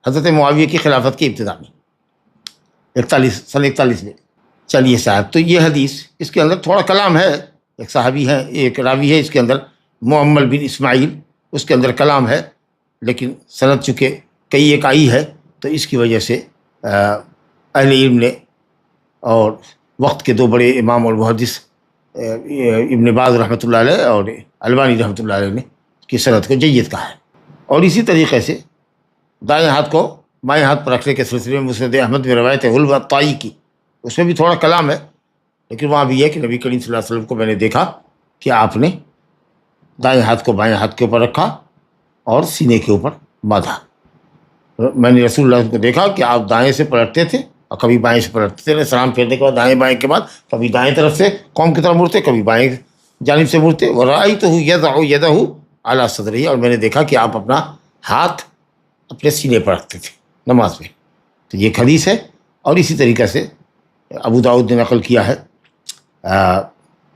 حضرت معاویہ کی خلافت کی ابتدا میں، 41 میں. چلیے صاحب، تو یہ حدیث اس کے اندر تھوڑا کلام ہے. ایک صحابی ہے، ایک راوی ہے اس کے اندر، معمل بن اسماعیل، اس کے اندر کلام ہے، لیکن سند چونکہ کئی ایک آئی ہے تو اس کی وجہ سے اہل علم نے اور وقت کے دو بڑے امام اور محدث ابن باز رحمۃ اللہ علیہ اور البانی رحمۃ اللہ علیہ نے کی سند کو جید کہا ہے. اور اسی طریقے سے دائیں ہاتھ کو بائیں ہاتھ پر رکھنے کے سلسلے میں مسند احمد میں روایت ہے غلب الطائی کی، اس میں بھی تھوڑا کلام ہے، لیکن وہاں بھی یہ کہ نبی کریم صلی اللہ علیہ وسلم کو میں نے دیکھا کہ آپ نے دائیں ہاتھ کو بائیں ہاتھ کے اوپر رکھا اور سینے کے اوپر باندھا. میں نے رسول اللہ کو دیکھا کہ آپ دائیں سے پلٹتے تھے اور کبھی بائیں سے پلٹتے تھے، سلام پھیرنے کے بعد دائیں بائیں کے بعد کبھی دائیں طرف سے قوم کی طرف مڑتے، کبھی بائیں جانب سے مڑتے. ورأیتہ یضع یدہ علی صدرہ، اور میں نے دیکھا کہ آپ اپنا ہاتھ اپنے سینے پر رکھتے تھے نماز میں. تو یہ حدیث ہے. اور اسی طریقے سے ابو داؤد نے نقل کیا ہے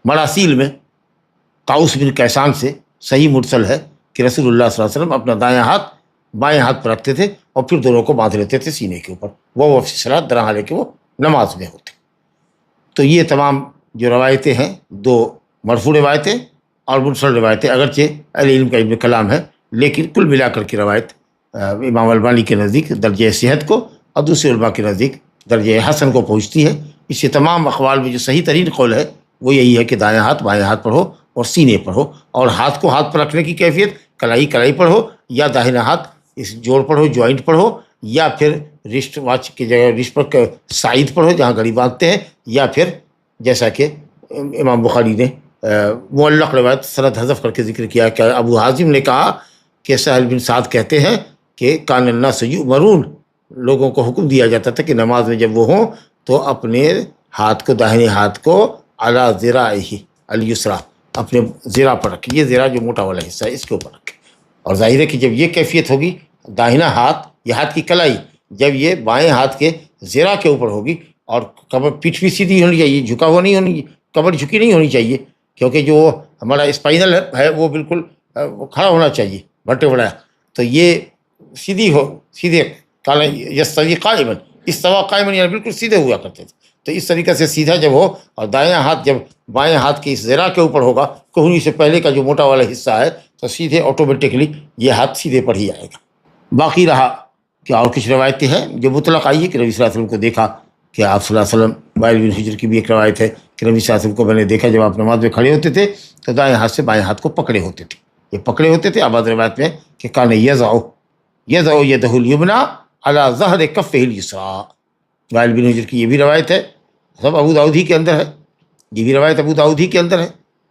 مراسیل میں طاؤس بن کیسان سے، صحیح مرسل ہے کہ رسول اللہ صلی اللہ علیہ وسلم اپنا دائیں ہاتھ بائیں ہاتھ پر رکھتے تھے اور پھر دونوں کو باندھ لیتے تھے سینے کے اوپر، وہ فی صلاۃ درا حالے کہ وہ نماز میں ہوتے. تو یہ تمام جو روایتیں ہیں، دو مرفوع روایتیں اور مرسل روایتیں، اگرچہ اہل علم کا ابن کلام ہے، لیکن کل ملا کر کی روایت امام البانی کے نزدیک درجہ صحت کو اور دوسرے علماء کے نزدیک درجہ حسن کو پہنچتی ہے. اس سے تمام اقوال میں جو صحیح ترین قول ہے وہ یہی ہے کہ دائیں ہاتھ بائیں ہاتھ پر ہو اور سینے پر ہو. اور ہاتھ کو ہاتھ پر رکھنے کی کیفیت کلائی پر ہو، یا داہنا ہاتھ اس جوڑ پر ہو، جوائنٹ پر ہو، یا پھر رسٹ واچ کی جگہ رسٹ پر سائد پر ہو جہاں گھڑی باندھتے ہیں، یا پھر جیسا کہ امام بخاری نے معلق روایت سند حذف کر کے ذکر کیا کہ ابو حازم نے کہا کہ سہل بن سعد کہتے ہیں کہ کان الناس یؤمرون، لوگوں کو حکم دیا جاتا تھا کہ نماز میں جب وہ ہوں تو اپنے ہاتھ کو، داہنے ہاتھ کو علی ذراعہ الیسریٰ، اپنے ذرا پر رکھے، یہ ذرا جو موٹا والا حصہ ہے اس کے اوپر رکھے۔ اور ظاہر ہے کہ جب یہ کیفیت ہوگی، داہنا ہاتھ یہ ہاتھ کی کلائی جب یہ بائیں ہاتھ کے ذرا کے اوپر ہوگی، اور کمر پیٹھ بھی سیدھی ہونی چاہیے، جھکا ہوا نہیں ہونی، کمر جھکی نہیں ہونی چاہیے، کیونکہ جو ہمارا اسپائنل ہے وہ بالکل کھڑا ہونا چاہیے، بٹے بڑھایا، تو یہ سیدھی ہو، سیدھے کالا یستوی قائماً، استوا قائماً یعنی بالکل سیدھے ہوا کرتے تھے۔ تو اس طریقے سے سیدھا جب ہو، اور دائیں ہاتھ جب بائیں ہاتھ کے اس ذرا کے اوپر ہوگا، کوہنی سے پہلے کا جو موٹا والا حصہ ہے، تو سیدھے آٹومیٹکلی یہ ہاتھ سیدھے پر ہی آئے گا۔ باقی رہا کہ اور کچھ روایتیں ہیں جو مطلق آئی ہے کہ نبی صلی اللہ علیہ وسلم کو دیکھا کہ آپ صلی اللہ علیہ وسلم، وائل بن حجر کی بھی ایک روایت ہے کہ نبی صلی اللہ علیہ وسلم کو میں نے دیکھا جب آپ نماز میں کھڑے ہوتے تھے تو دائیں ہاتھ سے بائیں ہاتھ کو پکڑے ہوتے تھے، یہ پکڑے ہوتے تھے۔ آباد روایت میں کہ کان یضع یدہ الیمنی علی ظہر کفہ الیسریٰ، وائل بن حجر کی یہ بھی روایت ہے، سب ابو داؤد ہی کے اندر ہے، یہ بھی روایت ابو داؤد ہی کے اندر ہے،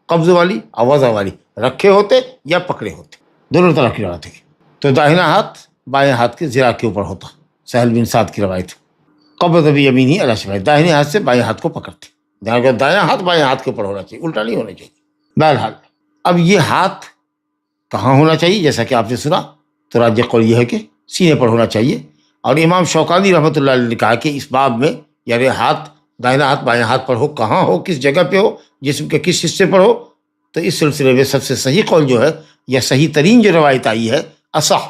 قبض والی وضع والی، رکھے ہوتے یا پکڑے ہوتے، دونوں طرح کی روایت ہے۔ تو داہنا ہاتھ بائیں ہاتھ کے ذرا کے اوپر ہوتا، سہل بن سعد کی روایت، قبض بیمینہ علی شمالہ، داہنے ہاتھ سے بائیں ہاتھ کو پکڑتے، دایاں ہاتھ بائیں ہاتھ کے اوپر ہونا چاہیے، الٹا نہیں ہونا چاہیے۔ بہرحال اب یہ ہاتھ کہاں ہونا چاہیے، جیسا کہ آپ نے سنا تو راجح قول یہ ہے کہ سینے پر ہونا چاہیے، اور امام شوکانی رحمۃ اللہ علیہ نے کہا کہ اس باب میں یعنی ہاتھ داہنا ہاتھ بائیں ہاتھ پر ہو، کہاں ہو، کس جگہ پہ ہو، جسم کے کس حصے پر ہو، تو اس سلسلے میں سب سے صحیح قول جو ہے یا صحیح ترین جو روایت آئی ہے اصح،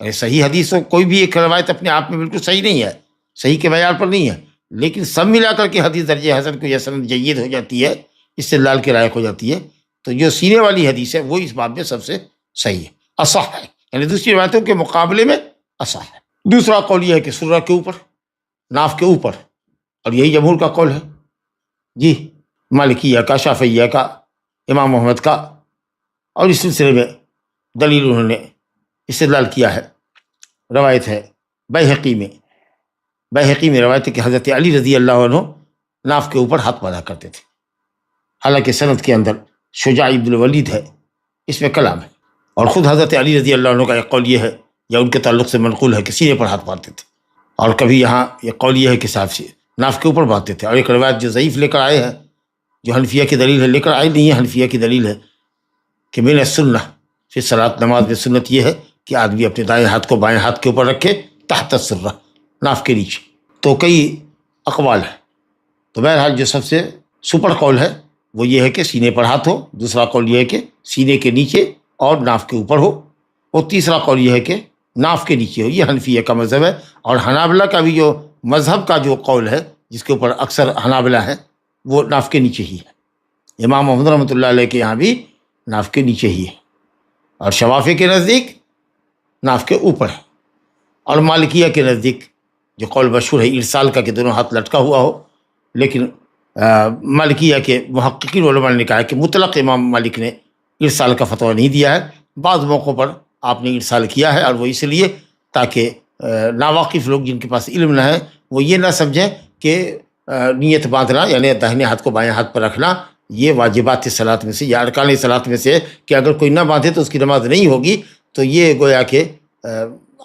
یعنی صحیح حدیث ہو، کوئی بھی ایک روایت اپنے آپ میں بالکل صحیح نہیں ہے، صحیح کے معیار پر نہیں ہے، لیکن سب ملا کر کے حدیث درجہ حسن کو یا سند جید ہو جاتی ہے، استدلال کے لائق ہو جاتی ہے، تو جو سینے والی حدیث ہے وہ اس باب میں سب سے صحیح ہے، اصح ہے، یعنی دوسری روایتوں کے مقابلے میں اصح ہے۔ دوسرا قول یہ ہے کہ سرہ کے اوپر، ناف کے اوپر، اور یہی جمہور کا قول ہے، جی مالکیہ کا، شافعیہ کا، امام محمد کا، اور اس سلسلے میں دلیل انہوں نے استدلال کیا ہے، روایت ہے بیہقی میں روایت ہے کہ حضرت علی رضی اللہ عنہ ناف کے اوپر ہاتھ باندھا کرتے تھے، حالانکہ سند کے اندر شجاع بن الولید ہے، اس میں کلام ہے، اور خود حضرت علی رضی اللہ عنہ کا ایک قول یہ ہے یا ان کے تعلق سے منقول ہے کہ سینے پر ہاتھ باندھتے تھے، اور کبھی یہاں یہ قول یہ ہے کہ صاحب سے ناف کے اوپر باندھتے تھے، اور ایک روایت جو ضعیف لے کر آئے ہیں، جو حنفیہ کی دلیل ہے، لے کر آئے نہیں ہے، حنفیہ کی دلیل ہے کہ من السنہ فی الصلاۃ، نماز میں سنت یہ ہے کہ آدمی اپنے دائیں ہاتھ کو بائیں ہاتھ کے اوپر رکھے، تحت السرہ، ناف کے نیچے۔ تو کئی اقوال ہیں، تو بہرحال جو سب سے سپر قول ہے وہ یہ ہے کہ سینے پر ہاتھ ہو، دوسرا قول یہ ہے کہ سینے کے نیچے اور ناف کے اوپر ہو، اور تیسرا قول یہ ہے کہ ناف کے نیچے ہو، یہ حنفیہ کا مذہب ہے، اور حنابلہ کا بھی جو مذہب کا جو قول ہے جس کے اوپر اکثر حنابلہ ہے وہ ناف کے نیچے ہی ہے، امام محمد رحمۃ اللہ علیہ کے یہاں بھی ناف کے نیچے ہی ہے، اور شوافی کے نزدیک ناف کے اوپر ہے، اور مالکیہ کے نزدیک جو قول مشہور ہے ارسال کا کہ دونوں ہاتھ لٹکا ہوا ہو، لیکن مالکیہ کے محققین علماء نے کہا کہ مطلق امام مالک نے ارسال کا فتویٰ نہیں دیا ہے، بعض موقعوں پر آپ نے ارسال کیا ہے، اور وہ اس لیے تاکہ ناواقف لوگ جن کے پاس علم نہ ہے وہ یہ نہ سمجھیں کہ نیت باندھنا یعنی داہنے ہاتھ کو بائیں ہاتھ پر رکھنا یہ واجبات صلاۃ میں سے یا ارکان صلاۃ میں سے کہ اگر کوئی نہ باندھے تو اس کی نماز نہیں ہوگی، تو یہ گویا کہ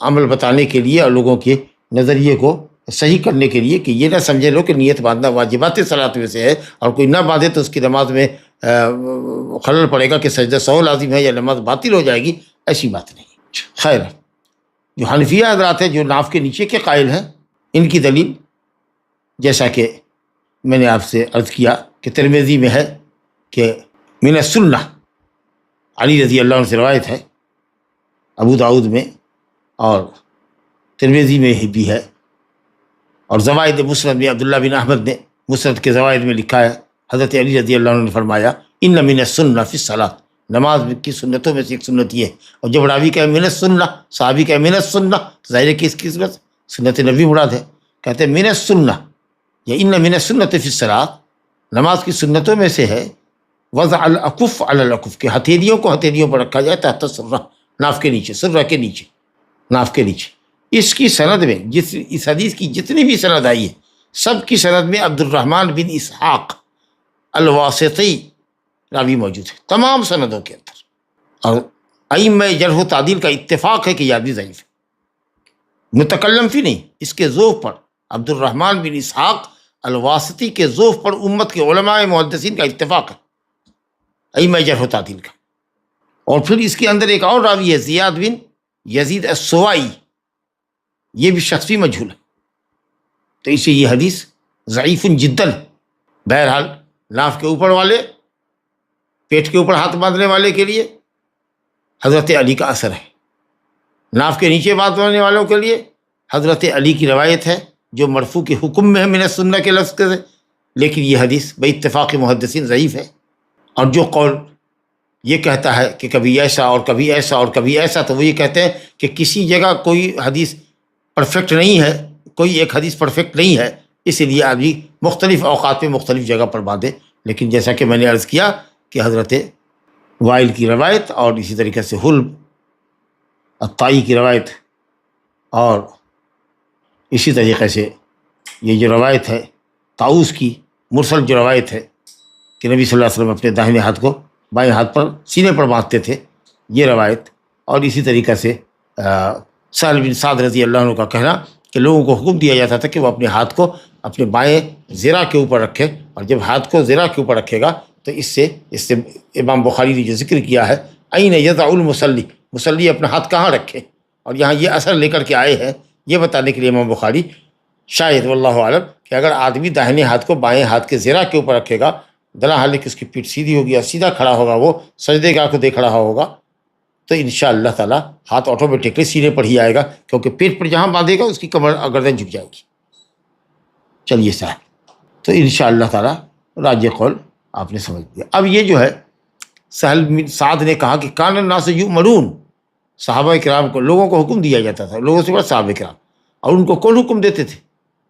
عمل بتانے کے لیے اور لوگوں کے نظریے کو صحیح کرنے کے لیے کہ یہ نہ سمجھے لو کہ نیت باندھنا واجبات صلاۃ میں سے ہے، اور کوئی نہ باندھے تو اس کی نماز میں خلل پڑے گا کہ سجدہ سہو لازم ہے یا نماز باطل ہو جائے گی، ایسی بات نہیں۔ خیر، جو حنفیہ حضرات ہیں جو ناف کے نیچے کے قائل ہیں، ان کی دلیل جیسا کہ میں نے آپ سے عرض کیا کہ ترمذی میں ہے کہ من السنہ، علی رضی اللہ عنہ سے روایت ہے، ابو داؤد میں اور ترمذی میں بھی ہے، اور زوائد مسند میں عبداللہ بن احمد نے مسند کے زوائد میں لکھا ہے، حضرت علی رضی اللہ عنہ نے فرمایا ان من السنہ فی الصلاۃ، نماز کی سنتوں میں سے ایک سنت یہ ہے، اور جب راوی کہ من السنہ، صحابی کہ من السنہ، ظاہر ہے کہ اس کی سنت نبی مراد ہے، کہتے ہیں من السنہ یا ان من السنۃ فی الصلاۃ، نماز کی سنتوں میں سے ہے وضع الاکف علی الاکف، کہ ہتھیلیوں کو ہتھیلیوں پر رکھا جائے تحت السرہ، ناف کے نیچے، سرہ کے نیچے، ناف کے نیچے۔ اس کی سند میں اس حدیث کی جتنی بھی سند آئی ہے سب کی سند میں عبد الرحمن بن اسحاق الواسطی راوی موجود ہے، تمام سندوں کے اندر۔ اور ائمہ جرح و تعدیل کا اتفاق ہے کہ یہ آدمی ضعیف ہے، متکلم فی نہیں، اس کے ذوف پر عبد الرحمن بن اسحاق الواسطی کے ذوف پر امت کے علماء محدثین کا اتفاق ہے، ائمہ جرح و تعدیل کا۔ اور پھر اس کے اندر ایک اور راوی ہے زیاد بن یزید السوائی، یہ بھی شخص بھی مجہول ہے، تو اسے یہ حدیث ضعیف جدا ہے۔ بہرحال ناف کے اوپر والے، پیٹ کے اوپر ہاتھ باندھنے والے کے لیے حضرت علی کا اثر ہے، ناف کے نیچے بات باندھنے والوں کے لیے حضرت علی کی روایت ہے جو مرفوع کے حکم میں ہے من السنہ کے لفظ سے، لیکن یہ حدیث بے اتفاق محدثین ضعیف ہے۔ اور جو قول یہ کہتا ہے کہ کبھی ایسا اور کبھی ایسا اور کبھی ایسا، تو وہ یہ کہتے ہیں کہ کسی جگہ کوئی حدیث پرفیکٹ نہیں ہے، کوئی ایک حدیث پرفیکٹ نہیں ہے، اسی لیے آدمی مختلف اوقات میں مختلف جگہ پر باندھے۔ لیکن جیسا کہ میں نے عرض کیا کہ حضرت وائل کی روایت اور اسی طریقے سے حلب الطائی کی روایت اور اسی طریقے سے یہ جو روایت ہے طاؤس کی مرسل جو روایت ہے کہ نبی صلی اللہ علیہ وسلم اپنے داہنے ہاتھ کو بائیں ہاتھ پر سینے پر باندھتے تھے، یہ روایت، اور اسی طریقے سے سہل بن سعد رضی اللہ عنہ کا کہنا کہ لوگوں کو حکم دیا جاتا تھا کہ وہ اپنے ہاتھ کو اپنے بائیں زرہ کے اوپر رکھے، اور جب ہاتھ کو زرہ کے اوپر رکھے گا تو اس سے امام بخاری نے جو ذکر کیا ہے این یضع المصلی، مصلی اپنا ہاتھ کہاں رکھے، اور یہاں یہ اثر لے کر کے آئے ہیں یہ بتانے کے لیے امام بخاری شاید واللہ عالم کہ اگر آدمی داہنے ہاتھ کو بائیں ہاتھ کے زرہ کے اوپر رکھے گا، دلا حال کہ اس کی پیٹھ سیدھی ہوگی اور سیدھا کھڑا ہوگا، وہ سجدے گاہ کو دیکھ رہا ہوگا، تو انشاءاللہ تعالیٰ ہاتھ آٹومیٹکلی سینے پر ہی آئے گا، کیونکہ پیٹ پر جہاں باندھے گا اس کی کمر گردن جھک جائے گی۔ چلیے صاحب، تو انشاءاللہ تعالیٰ راجح قول آپ نے سمجھ لیا۔ اب یہ جو ہے سہل بن سعد نے کہا کہ کان الناس یؤمرون، صحابہ کرام کو، لوگوں کو حکم دیا جاتا تھا، لوگوں سے بڑا صحابہ کرام، اور ان کو کون حکم دیتے تھے؟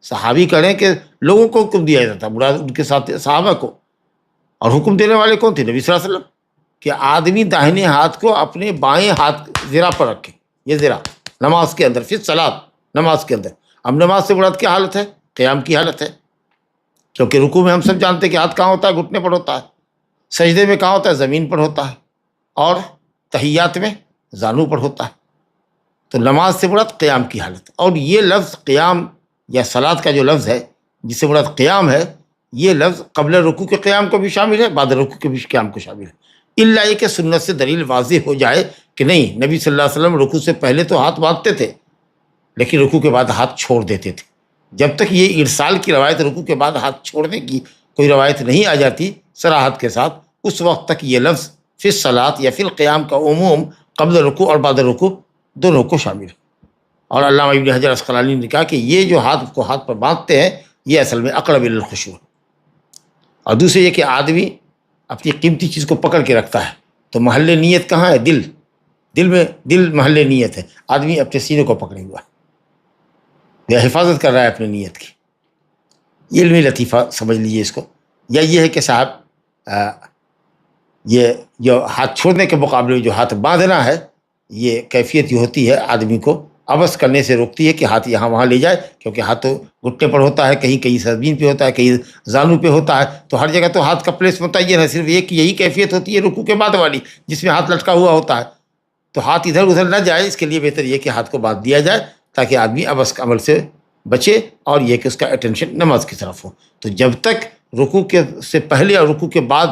صحابی کہہ رہے ہیں کہ لوگوں کو حکم دیا جاتا، مراد ان کے ساتھ صحابہ کو، اور حکم دینے والے کون تھے؟ نبی صلی اللہ علیہ وسلم، کہ آدمی داہنے ہاتھ کو اپنے بائیں ہاتھ زرہ پر رکھے، یہ زرہ نماز کے اندر، فی الصلاۃ، نماز کے اندر۔ اب نماز سے مراد کیا حالت ہے؟ قیام کی حالت ہے، کیونکہ رکوع میں ہم سب جانتے ہیں کہ ہاتھ کہاں ہوتا ہے؟ گھٹنے پر ہوتا ہے، سجدے میں کہاں ہوتا ہے؟ زمین پر ہوتا ہے، اور تحیات میں زانو پر ہوتا ہے۔ تو نماز سے مراد قیام کی حالت، اور یہ لفظ قیام یا صلاۃ کا جو لفظ ہے جس سے مراد قیام ہے، یہ لفظ قبل رکوع کے قیام کو بھی شامل ہے، بعد رکوع کے بھی قیام کو شامل ہے، الا یہ کہ سنت سے دلیل واضح ہو جائے کہ نہیں، نبی صلی اللہ علیہ وسلم رکوع سے پہلے تو ہاتھ باندھتے تھے لیکن رکوع کے بعد ہاتھ چھوڑ دیتے تھے۔ جب تک یہ ارسال کی روایت، رکوع کے بعد ہاتھ چھوڑنے کی کوئی روایت نہیں آ جاتی صراحت کے ساتھ، اس وقت تک یہ لفظ فی الصلاۃ یا فی القیام کا عموم قبل رکوع اور بعد رکوع دونوں کو شامل ہے۔ اور علامہ ابن حجر عسقلانی نے کہا کہ یہ جو ہاتھ پر باندھتے ہیں یہ اصل میں اقرب الی الخشوع، اور دوسرے یہ کہ آدمی اپنی قیمتی چیز کو پکڑ کے رکھتا ہے، تو محل نیت کہاں ہے؟ دل محل نیت ہے، آدمی اپنے سینے کو پکڑے ہوا ہے، یہ حفاظت کر رہا ہے اپنی نیت کی۔ یہ علمی لطیفہ سمجھ لیجیے اس کو، یا یہ ہے کہ صاحب یہ جو ہاتھ چھوڑنے کے مقابلے میں جو ہاتھ باندھنا ہے، یہ کیفیت یہ ہوتی ہے آدمی کو عبث کرنے سے روکتی ہے کہ ہاتھ یہاں وہاں لے جائے، کیونکہ ہاتھ تو گھٹنے پر ہوتا ہے، کہیں زمین پہ ہوتا ہے، کہیں زانو پہ ہوتا ہے، تو ہر جگہ تو ہاتھ کا پلیس متعین ہے، صرف ایک یہی کیفیت ہوتی ہے رکوع کے بعد والی جس میں ہاتھ لٹکا ہوا ہوتا ہے، تو ہاتھ ادھر ادھر نہ جائے، اس کے لیے بہتر یہ کہ ہاتھ کو باندھ دیا جائے تاکہ آدمی عبث کے عمل سے بچے، اور یہ کہ اس کا اٹینشن نماز کی طرف ہو۔ تو جب تک رکوع کے سے پہلے اور رکوع کے بعد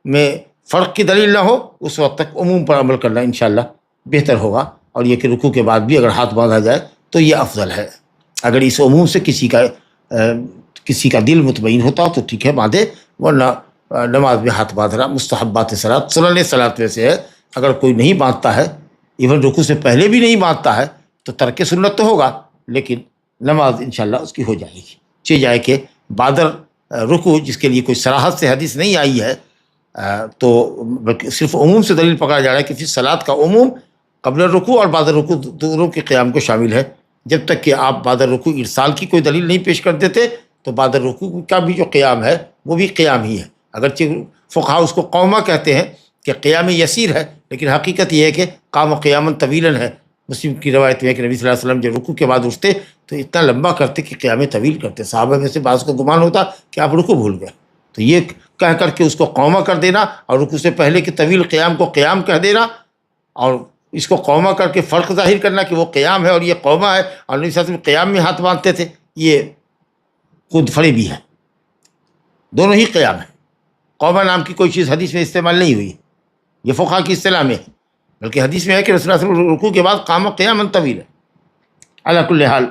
میں فرق کی دلیل نہ ہو، اس وقت تک عموم پر عمل کرنا انشاءاللہ بہتر ہوگا، اور یہ کہ رکوع کے بعد بھی اگر ہاتھ باندھا جائے تو یہ افضل ہے۔ اگر اس عموم سے کسی کا دل مطمئن ہوتا تو ٹھیک ہے باندھے، ورنہ نماز میں ہاتھ باندھنا مستحبات صلاۃ، سنن صلاۃ میں سے ہے۔ اگر کوئی نہیں باندھتا ہے، ایون رکوع سے پہلے بھی نہیں باندھتا ہے، تو ترک سنت تو ہوگا لیکن نماز انشاءاللہ اس کی ہو جائے گی۔ چاہے جائے کہ بعد رکوع جس کے لیے کوئی صراحت سے حدیث نہیں آئی ہے، تو صرف عموم سے دلیل پکڑا جا رہا ہے کہ پھر صلاۃ کا عموم قبل رکوع اور بعد رکوع دونوں کے قیام کو شامل ہے۔ جب تک کہ آپ بعد رکوع ارسال کی کوئی دلیل نہیں پیش کر دیتے تو بعد رکوع کا بھی جو قیام ہے وہ بھی قیام ہی ہے، اگرچہ فقہا اس کو قومہ کہتے ہیں کہ قیام یسیر ہے، لیکن حقیقت یہ ہے کہ قام و قیامًا طویلاً ہے۔ مسلم کی روایت میں ہے کہ نبی صلی اللہ علیہ وسلم جب رکوع کے بعد اٹھتے تو اتنا لمبا کرتے کہ قیام طویل کرتے۔ صحابہ میں سے بعض کو گمان ہوتا کہ آپ رکوع بھول گئے، تو یہ کہہ کر کے اس کو قوما کر دینا، اور رکوع سے پہلے کہ طویل قیام کو قیام کہہ دینا، اور اس کو قوما کر کے فرق ظاہر کرنا کہ وہ قیام ہے اور یہ قوما ہے، اور نبی صلی اللہ علیہ وسلم قیام میں ہاتھ باندھتے تھے، یہ خود فریبی ہے۔ دونوں ہی قیام ہے، قوما نام کی کوئی چیز حدیث میں استعمال نہیں ہوئی، یہ فقہا کی اصطلاح میں ہے، بلکہ حدیث میں ہے کہ رسول اللہ صلی اللہ علیہ وسلم رکوع کے بعد قام قیامًا طویلا۔ علی کل حال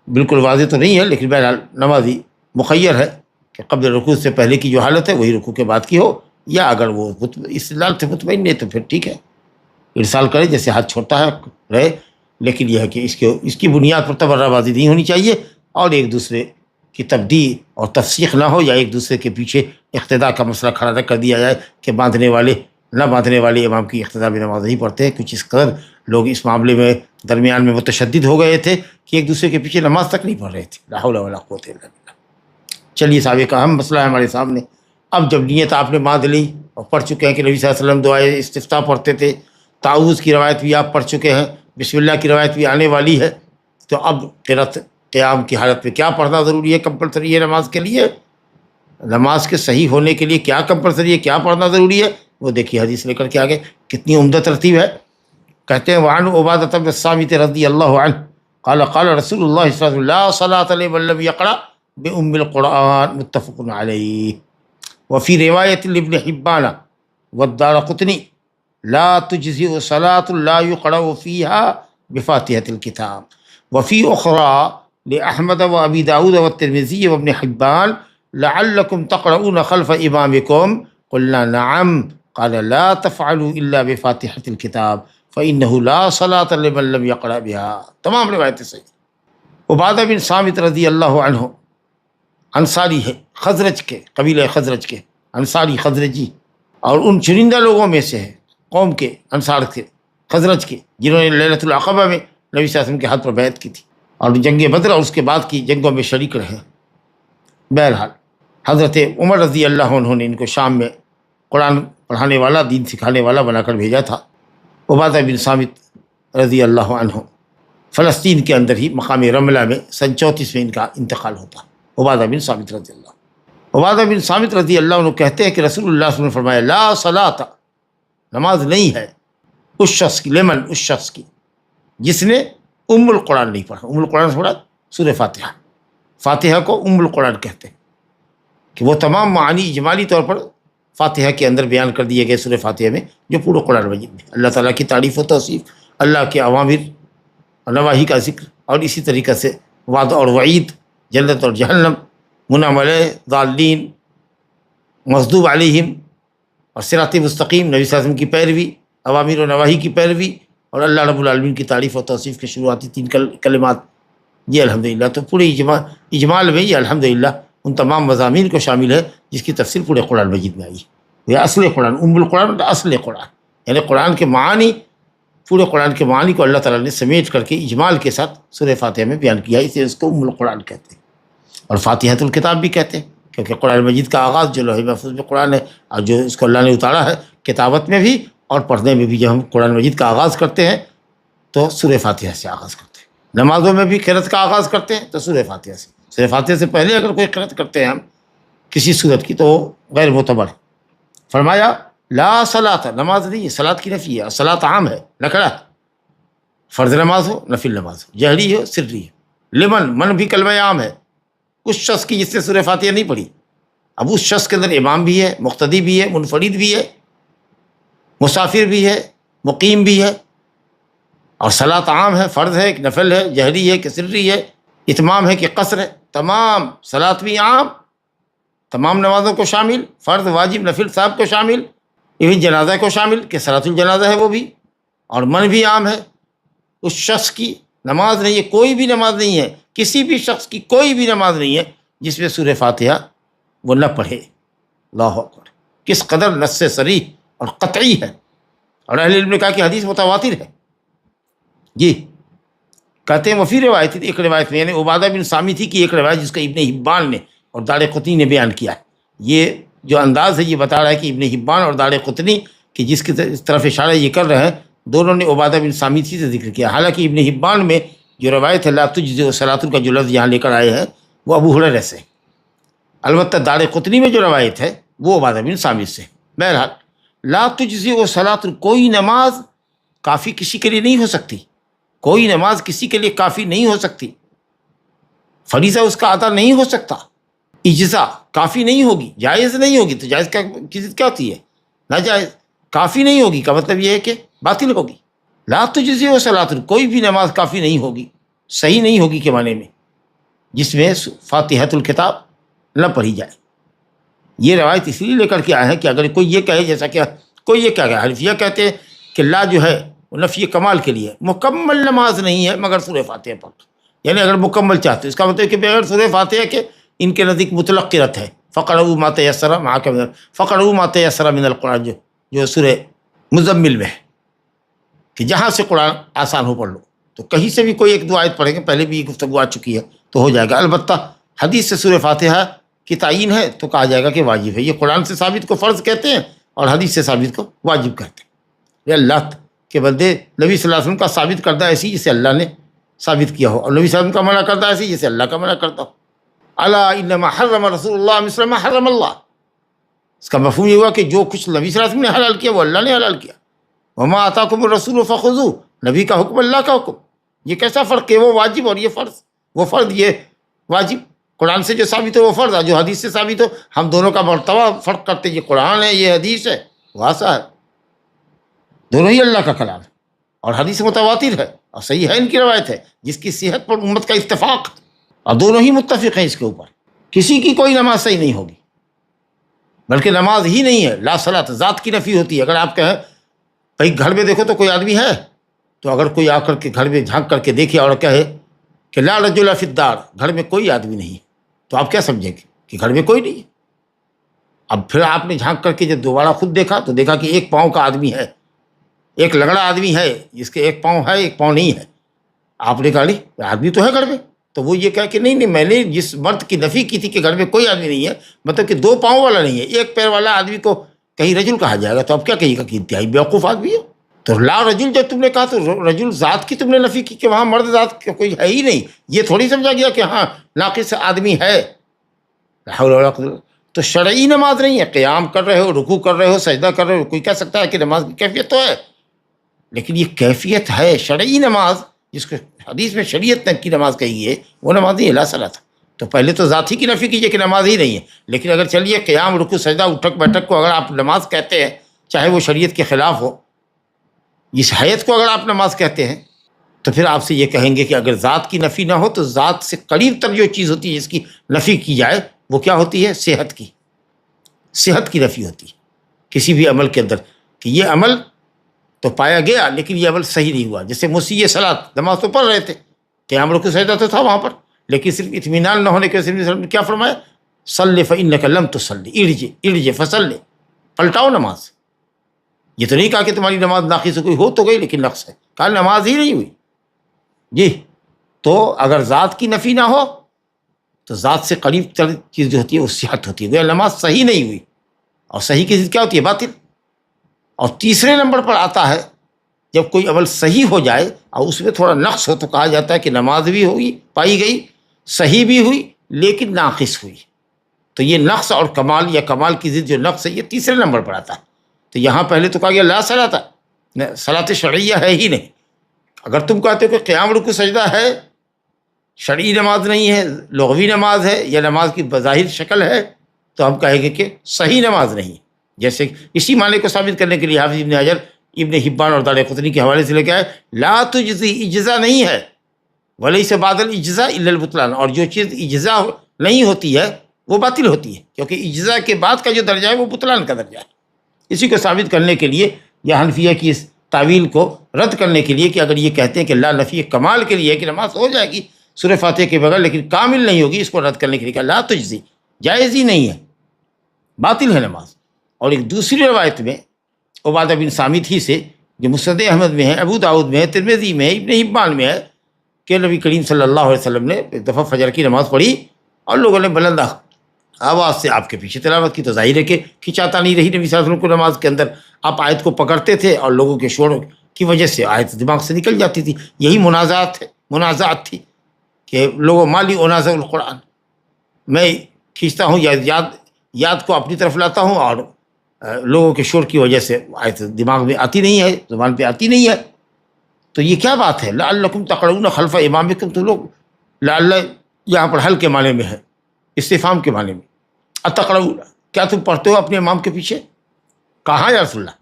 بالکل واضح تو نہیں ہے، لیکن بہرحال نمازی مخیر ہے کہ قبل رکوع سے پہلے کی جو حالت ہے وہی رکوع کے بعد کی ہو، یا اگر وہ استدلال سے مطمئن نہیں تو پھر ٹھیک ہے، ارسال کرے، جیسے ہاتھ چھوٹا ہے رہے، لیکن یہ ہے کہ اس کی بنیاد پر تبرہ بازی نہیں ہونی چاہیے، اور ایک دوسرے کی تبدیع اور تفسیق نہ ہو، یا ایک دوسرے کے پیچھے اقتداء کا مسئلہ کھڑا نہ کر دیا جائے کہ باندھنے والے امام کی اقتداء میں نماز نہیں پڑھتے ہیں۔ کچھ اس قدر لوگ اس معاملے میں درمیان میں متشدد ہو گئے تھے کہ ایک دوسرے کے پیچھے نماز تک نہیں پڑھ رہے تھے، لا حول ولا قوت الا باللہ۔ چلیے صاحب، ایک اہم مسئلہ ہے ہمارے سامنے۔ اب جب نیت آپ نے باندھ لی اور پڑھ چکے ہیں کہ نبی صلی اللہ علیہ وسلم دعائے استفتاح پڑھتے تھے، تعوذ کی روایت بھی آپ پڑھ چکے ہیں، بسم اللہ کی روایت بھی آنے والی ہے، تو اب قیام کی حالت میں کیا پڑھنا ضروری ہے، کمپلسری ہے نماز کے لیے؟ نماز کے صحیح ہونے کے لیے کیا کمپلسری ہے، کیا پڑھنا ضروری ہے، وہ دیکھیے حدیث لے کر کے آگے، کتنی عمدہ ترتیب ہے۔ کہتے ہیں وعن عبادۃ بن الصامت رضی اللہ عنہ قال قال رسول اللہ صلی اللہ علیہ وسلم لا صلاۃ لمن لم یقرأ بأم القرآن، متفق علیہ۔ وفی روایت لابن حبان والدارقطنی لا تجزئ صلاۃ لا يقرأ فيها بفاتحة الكتاب۔ وفی اخرى لأحمد وابی داود والترمذی وابن حبان لعلکم تقرؤون خلف امامکم، قلنا نعم، قال لا تفعلوا الا بفاتحة الكتاب فإنه لا صلاة لمن لم يقرأ بها۔ تمام روایتیں صحیح۔ عبادہ بن صامت رضی اللہ عنہ انصاری ہے، خزرج کے، قبیلہ خزرج کے، انصاری خزرجی، اور ان چنندہ لوگوں میں سے ہے، قوم کے، انصار کے، خزرج کے، جنہوں نے لیلۃ العقبہ میں نبی صلی اللہ علیہ وسلم کے ہاتھ پر بیعت کی تھی، اور جنگ بدر اور اس کے بعد کی جنگوں میں شریک رہے۔ بہرحال حضرت عمر رضی اللہ عنہ نے ان کو شام میں قرآن پڑھانے والا، دین سکھانے والا بنا کر بھیجا تھا۔ عبادہ بن صامت رضی اللہ عنہ فلسطین کے اندر ہی مقام رملہ میں سن 34 میں ان کا انتقال ہوتا۔ عبادہ بن صامت رضی اللہ عنہ کہتے ہیں کہ رسول اللہ صلی اللہ علیہ وسلم نے فرمایا لا صلاۃ، نماز نہیں ہے اس شخص کی، لمن، اس شخص کی جس نے ام القرآن نہیں پڑھا۔ ام القرآن پڑھا سورہ فاتحہ، فاتحہ کو ام القرآن کہتے ہیں کہ وہ تمام معانی اجمالی طور پر فاتحہ کے اندر بیان کر دیے گئے سورہ فاتحہ میں، جو پورے قرآن مجید میں اللہ تعالیٰ کی تعریف و توصیف، اللہ کے اوامر اور نواہی کا ذکر، اور اسی طریقہ سے وعد اور وعید، جنت اور جہنم، منعم علیہ، ضالین، مغضوب علیہم، اور صراط مستقیم، نبی صلی اللہ علیہ وسلم کی پیروی، اوامر و نواہی کی پیروی، اور اللہ رب العالمین کی تعریف و توصیف کے شروعاتی 3 کلمات، یہ الحمدللہ۔ تو پورے اجمال میں یہ الحمدللہ ان تمام مضامین کو شامل ہے جس کی تفسیر پورے قرآن مجید میں آئی۔ یہ اصل قرآن، ام القرآن، اصل قرآن، یعنی قرآن کے معانی، پورے قرآن کے معانی کو اللہ تعالیٰ نے سمیٹ کر کے اجمال کے ساتھ سورہ فاتحہ میں بیان کیا، اسے اس کو ام القرآن کہتے ہیں، اور فاتحۃ الکتاب بھی کہتے ہیں، کیونکہ قرآن مجید کا آغاز جو لوح محفوظ میں قرآن ہے، اور جو اس کو اللہ نے اتارا ہے کتابت میں بھی اور پڑھنے میں بھی، جب ہم قرآن مجید کا آغاز کرتے ہیں تو سورہ فاتحہ سے آغاز کرتے ہیں، نمازوں میں بھی قرأت کا آغاز کرتے ہیں تو سورہ فاتحہ سے۔ سورہ فاتحہ سے پہلے اگر کوئی قرأت کرتے ہیں ہم کسی صورت کی تو غیر معتبر۔ فرمایا لا صلاۃ، نماز نہیں ہے، صلاۃ کی نفی ہے، صلاۃ عام ہے، نکرہ، فرض نماز ہو، نفل نماز ہو، جہری ہو، سری ہے، لمن، من بھی کلمہ عام ہے، اس شخص کی جس نے سورہ فاتحہ نہیں پڑھی۔ اب اس شخص کے اندر امام بھی ہے، مقتدی بھی ہے، منفرد بھی ہے، مسافر بھی ہے، مقیم بھی ہے، اور صلاۃ عام ہے، فرض ہے کہ نفل ہے، جہری ہے کہ سری ہے، اتمام ہے کہ قصر ہے، تمام صلاۃ بھی عام، تمام نمازوں کو شامل، فرض، واجب، نفل صاحب کو شامل، ایون جنازہ کو شامل کہ صلاۃ الجنازہ ہے وہ بھی، اور من بھی عام ہے۔ اس شخص کی نماز نہیں ہے، کوئی بھی نماز نہیں ہے، کسی بھی شخص کی کوئی بھی نماز نہیں ہے جس میں سورہ فاتحہ وہ نہ پڑھے۔ اللہ اکبر، کس قدر نص صریح اور قطعی ہے، اور اہل علم نے کہا کہ حدیث متواتر ہے۔ جی کہتے ہیں وفی روایت، ایک روایت میں، یعنی عبادہ بن صامت کی ایک روایت جس کا ابن حبان نے اور دارقطنی نے بیان کیا ہے، یہ جو انداز ہے یہ بتا رہا ہے کہ ابن حبان اور دارقطنی کہ جس کی طرف اشارہ یہ کر رہے ہیں دونوں نے عبادہ بن صامت ہی سے ذکر کیا. حالانکہ ابن حبان میں جو روایت ہے لا تجزئ صلاۃ کا جو لفظ یہاں لے کر آئے ہیں وہ ابو ہریرہ سے، البتہ دارقطنی میں جو روایت ہے وہ عبادہ بن صامت سے. بہرحال لا تجزئ صلاۃ، کوئی نماز کافی کسی کے لیے نہیں ہو سکتی، کوئی نماز کسی کے لیے کافی نہیں ہو سکتی، فریضہ اس کا ادا نہیں ہو سکتا، اجزا کافی نہیں ہوگی، جائز نہیں ہوگی. تو جائز کی ضد کیا ہوتی ہے؟ ناجائز. کافی نہیں ہوگی کا مطلب یہ ہے کہ باطل ہوگی. لا تجزئ صلاۃ، کوئی بھی نماز کافی نہیں ہوگی، صحیح نہیں ہوگی کے معنی میں، جس میں فاتحۃ الکتاب نہ پڑھی جائے. یہ روایت اس لیے لے کر کے آئے ہیں کہ اگر کوئی یہ کہے، جیسا کہ کوئی یہ کہہ گیا، حنفیہ کہتے ہیں کہ لا جو ہے وہ نفی کمال کے لیے، مکمل نماز نہیں ہے مگر سورہ فاتحہ پڑھ. یعنی اگر مکمل چاہتے ہیں اس کا مطلب کہ بغیر سورہ فاتحہ کے ان کے نزدیک مطلق قرأت ہے. فقرؤوا ما تیسر فقرؤوا ما تیسر من القرآن، جو سورہ مزمل میں ہے کہ جہاں سے قرآن آسان ہو پڑھ لو. تو کہیں سے بھی کوئی ایک دو آیت پڑھیں گے، پہلے بھی یہ گفتگو آ چکی ہے تو ہو جائے گا. البتہ حدیث سے سورہ فاتحہ کی تعین ہے تو کہا جائے گا کہ واجب ہے. یہ قرآن سے ثابت کو فرض کہتے ہیں اور حدیث سے ثابت کو واجب کہتے ہیں. یہ اللہ کے بندے نبی صلی اللہ علیہ وسلم کا ثابت کردہ ایسی جسے اللہ نے ثابت کیا ہو، اور نبی صلی اللہ علیہ وسلم کا منع کردہ ایسی جسے اللہ کا منع کرتا ہو. الا انما حرم رسول اللہ مثل ما حرم اللہ، اس کا مفہوم یہ ہوا کہ جو کچھ نبی صلی اللہ علیہ وسلم نے حلال کیا وہ اللہ نے حلال کیا. وما آتاکم الرسول فخذوہ، نبی کا حکم اللہ کا حکم. یہ کیسا فرق ہے؟ وہ واجب اور یہ فرض، وہ فرض یہ واجب. قرآن سے جو ثابت ہو وہ فرض ہے، جو حدیث سے ثابت ہو. ہم دونوں کا مرتبہ فرق کرتے، یہ قرآن ہے یہ حدیث ہے، واسع ہے. دونوں ہی اللہ کا کلام ہے اور حدیث متواتر ہے اور صحیح ہے، ان کی روایت ہے جس کی صحت پر امت کا اتفاق، اور دونوں ہی متفق ہیں اس کے اوپر. کسی کی کوئی نماز صحیح نہیں ہوگی، بلکہ نماز ہی نہیں ہے. لا صلاۃ ذات کی نفی ہوتی ہے. اگر آپ کہیں بھائی گھر میں دیکھو تو کوئی آدمی ہے، تو اگر کوئی آ کر کے گھر میں جھانک کر کے دیکھے اور کہے کہ لا رجل فی الدار، گھر میں کوئی آدمی نہیں، تو آپ کیا سمجھیں گے کہ گھر میں کوئی نہیں ہے. اب پھر آپ نے جھانک کر کے جب دوبارہ خود دیکھا تو دیکھا کہ ایک پاؤں کا آدمی ہے، ایک لگڑا آدمی ہے جس کے ایک پاؤں ہے ایک پاؤں نہیں ہے. آپ نے کہا نہیں آدمی تو ہے گھر میں. تو وہ یہ کہا کہ نہیں میں نے جس مرد کی نفی کی تھی کہ گھر میں کوئی آدمی نہیں ہے، مطلب کہ دو پاؤں والا نہیں ہے، ایک پیر والا آدمی کو کہیں رجل کہا جائے گا تو اب کیا کہیے گا کہ انتہائی بیوقوف آدمی ہے. تو لا رجل جب تم نے کہا تو رجل ذات کی تم نے نفی کی کہ وہاں مرد ذات کوئی ہے ہی نہیں. یہ تھوڑی سمجھا گیا کہ ہاں ناقص آدمی ہے. تو شرعی نماز نہیں ہے، قیام کر رہے ہو، رکوع کر رہے ہو، سجدہ کر رہے ہو، کوئی کہہ سکتا ہے کہ نماز کی کیفیت تو ہے، لیکن یہ کیفیت ہے شرعی نماز جس کو حدیث میں شریعت کی نماز کہی ہے، وہ نماز نہیں ہے. لا صلاۃ. تو پہلے تو ذات ہی کی نفی کیجیے کہ نماز ہی نہیں ہے. لیکن اگر چلیے قیام رکوع سجدہ اٹھک بیٹھک کو اگر آپ نماز کہتے ہیں، چاہے وہ شریعت کے خلاف ہو، اس حیت کو اگر آپ نماز کہتے ہیں، تو پھر آپ سے یہ کہیں گے کہ اگر ذات کی نفی نہ ہو تو ذات سے قریب تر جو چیز ہوتی ہے جس کی نفی کی جائے وہ کیا ہوتی ہے؟ صحت کی نفی ہوتی ہے کسی بھی عمل کے اندر، کہ یہ عمل تو پایا گیا لیکن یہ عمل صحیح نہیں ہوا. جیسے مسیح صلاۃ، نماز تو پڑھ رہے تھے، قیام رکوع سجدہ تو تھا وہاں پر، لیکن صرف اطمینان نہ ہونے کے وجہ سے کیا فرمایا؟ صلی فإنک لم تصلی، ارجع فصلی، پلٹاؤ نماز. یہ تو نہیں کہا کہ تمہاری نماز ناقص ہو، کوئی ہو تو گئی لیکن نقص ہے، کہا نماز ہی نہیں ہوئی. جی تو اگر ذات کی نفی نہ ہو تو ذات سے قریب تر چیز جو ہوتی ہے وہ صحت ہوتی ہے. نماز صحیح نہیں ہوئی، اور صحیح کی ضد کیا ہوتی ہے؟ باطل. اور تیسرے نمبر پر آتا ہے جب کوئی عمل صحیح ہو جائے اور اس میں تھوڑا نقص ہو تو کہا جاتا ہے کہ نماز بھی ہوئی پائی گئی، صحیح بھی ہوئی لیکن ناقص ہوئی. تو یہ نقص اور کمال یا کمال کی ضد جو نقص ہے یہ تیسرے نمبر پر آتا ہے. تو یہاں پہلے تو کہا گیا لا صلاۃ، صلاۃ شرعیہ ہے ہی نہیں. اگر تم کہتے ہو کہ قیام رکوع سجدہ ہے، شرعی نماز نہیں ہے، لغوی نماز ہے یا نماز کی بظاہر شکل ہے، تو ہم کہیں گے کہ صحیح نماز نہیں. جیسے اسی معنی کو ثابت کرنے کے لیے حافظ ابن حجر ابن حبان اور دارقطنی کے حوالے سے لے کے آئے لا تجزی، اجزا نہیں ہے، ولیس بعد الاجزاء الا البطلان، اور جو چیز اجزا نہیں ہوتی ہے وہ باطل ہوتی ہے، کیونکہ اجزا کے بعد کا جو درجہ ہے وہ بطلان کا درجہ ہے. اسی کو ثابت کرنے کے لیے یا حنفیہ کی اس تعویل کو رد کرنے کے لیے کہ اگر یہ کہتے ہیں کہ لا نفی کمال کے لیے کہ نماز ہو جائے گی سورہ فاتحہ کے بغیر لیکن کامل نہیں ہوگی، اس کو رد کرنے کے لیے کہ لا تجزی، جائز ہی نہیں ہے، باطل ہے نماز. اور ایک دوسری روایت میں عبادہ بن صامت ہی سے جو مسند احمد میں ہے، ابو داؤد میں ہے، ترمذی میں ہے، ابن حبان میں ہے کہ نبی کریم صلی اللہ علیہ وسلم نے ایک دفعہ فجر کی نماز پڑھی اور لوگوں نے بلند آواز سے آپ کے پیچھے تلاوت کی، تو ظاہر ہے کہ کھنچاتا نہیں رہی نبی صلی اللہ علیہ وسلم کو نماز کے اندر. آپ آیت کو پکڑتے تھے اور لوگوں کے شور کی وجہ سے آیت دماغ سے نکل جاتی تھی. یہی منازعات تھی کہ لوگوں مالی انازع القرآن، میں کھینچتا ہوں یاد کو اپنی طرف لاتا ہوں اور لوگوں کے شور کی وجہ سے آیت دماغ میں آتی نہیں ہے، زبان پہ آتی نہیں ہے. تو یہ کیا بات ہے؟ لعلکم تقرؤون خلف امامکم، تو لوگ لعل یہاں پر حل کے معنی میں ہے، استفہام کے معنی میں. اتقرؤون، کیا تم پڑھتے ہو اپنے امام کے پیچھے؟ کہاں یا رسول اللہ؟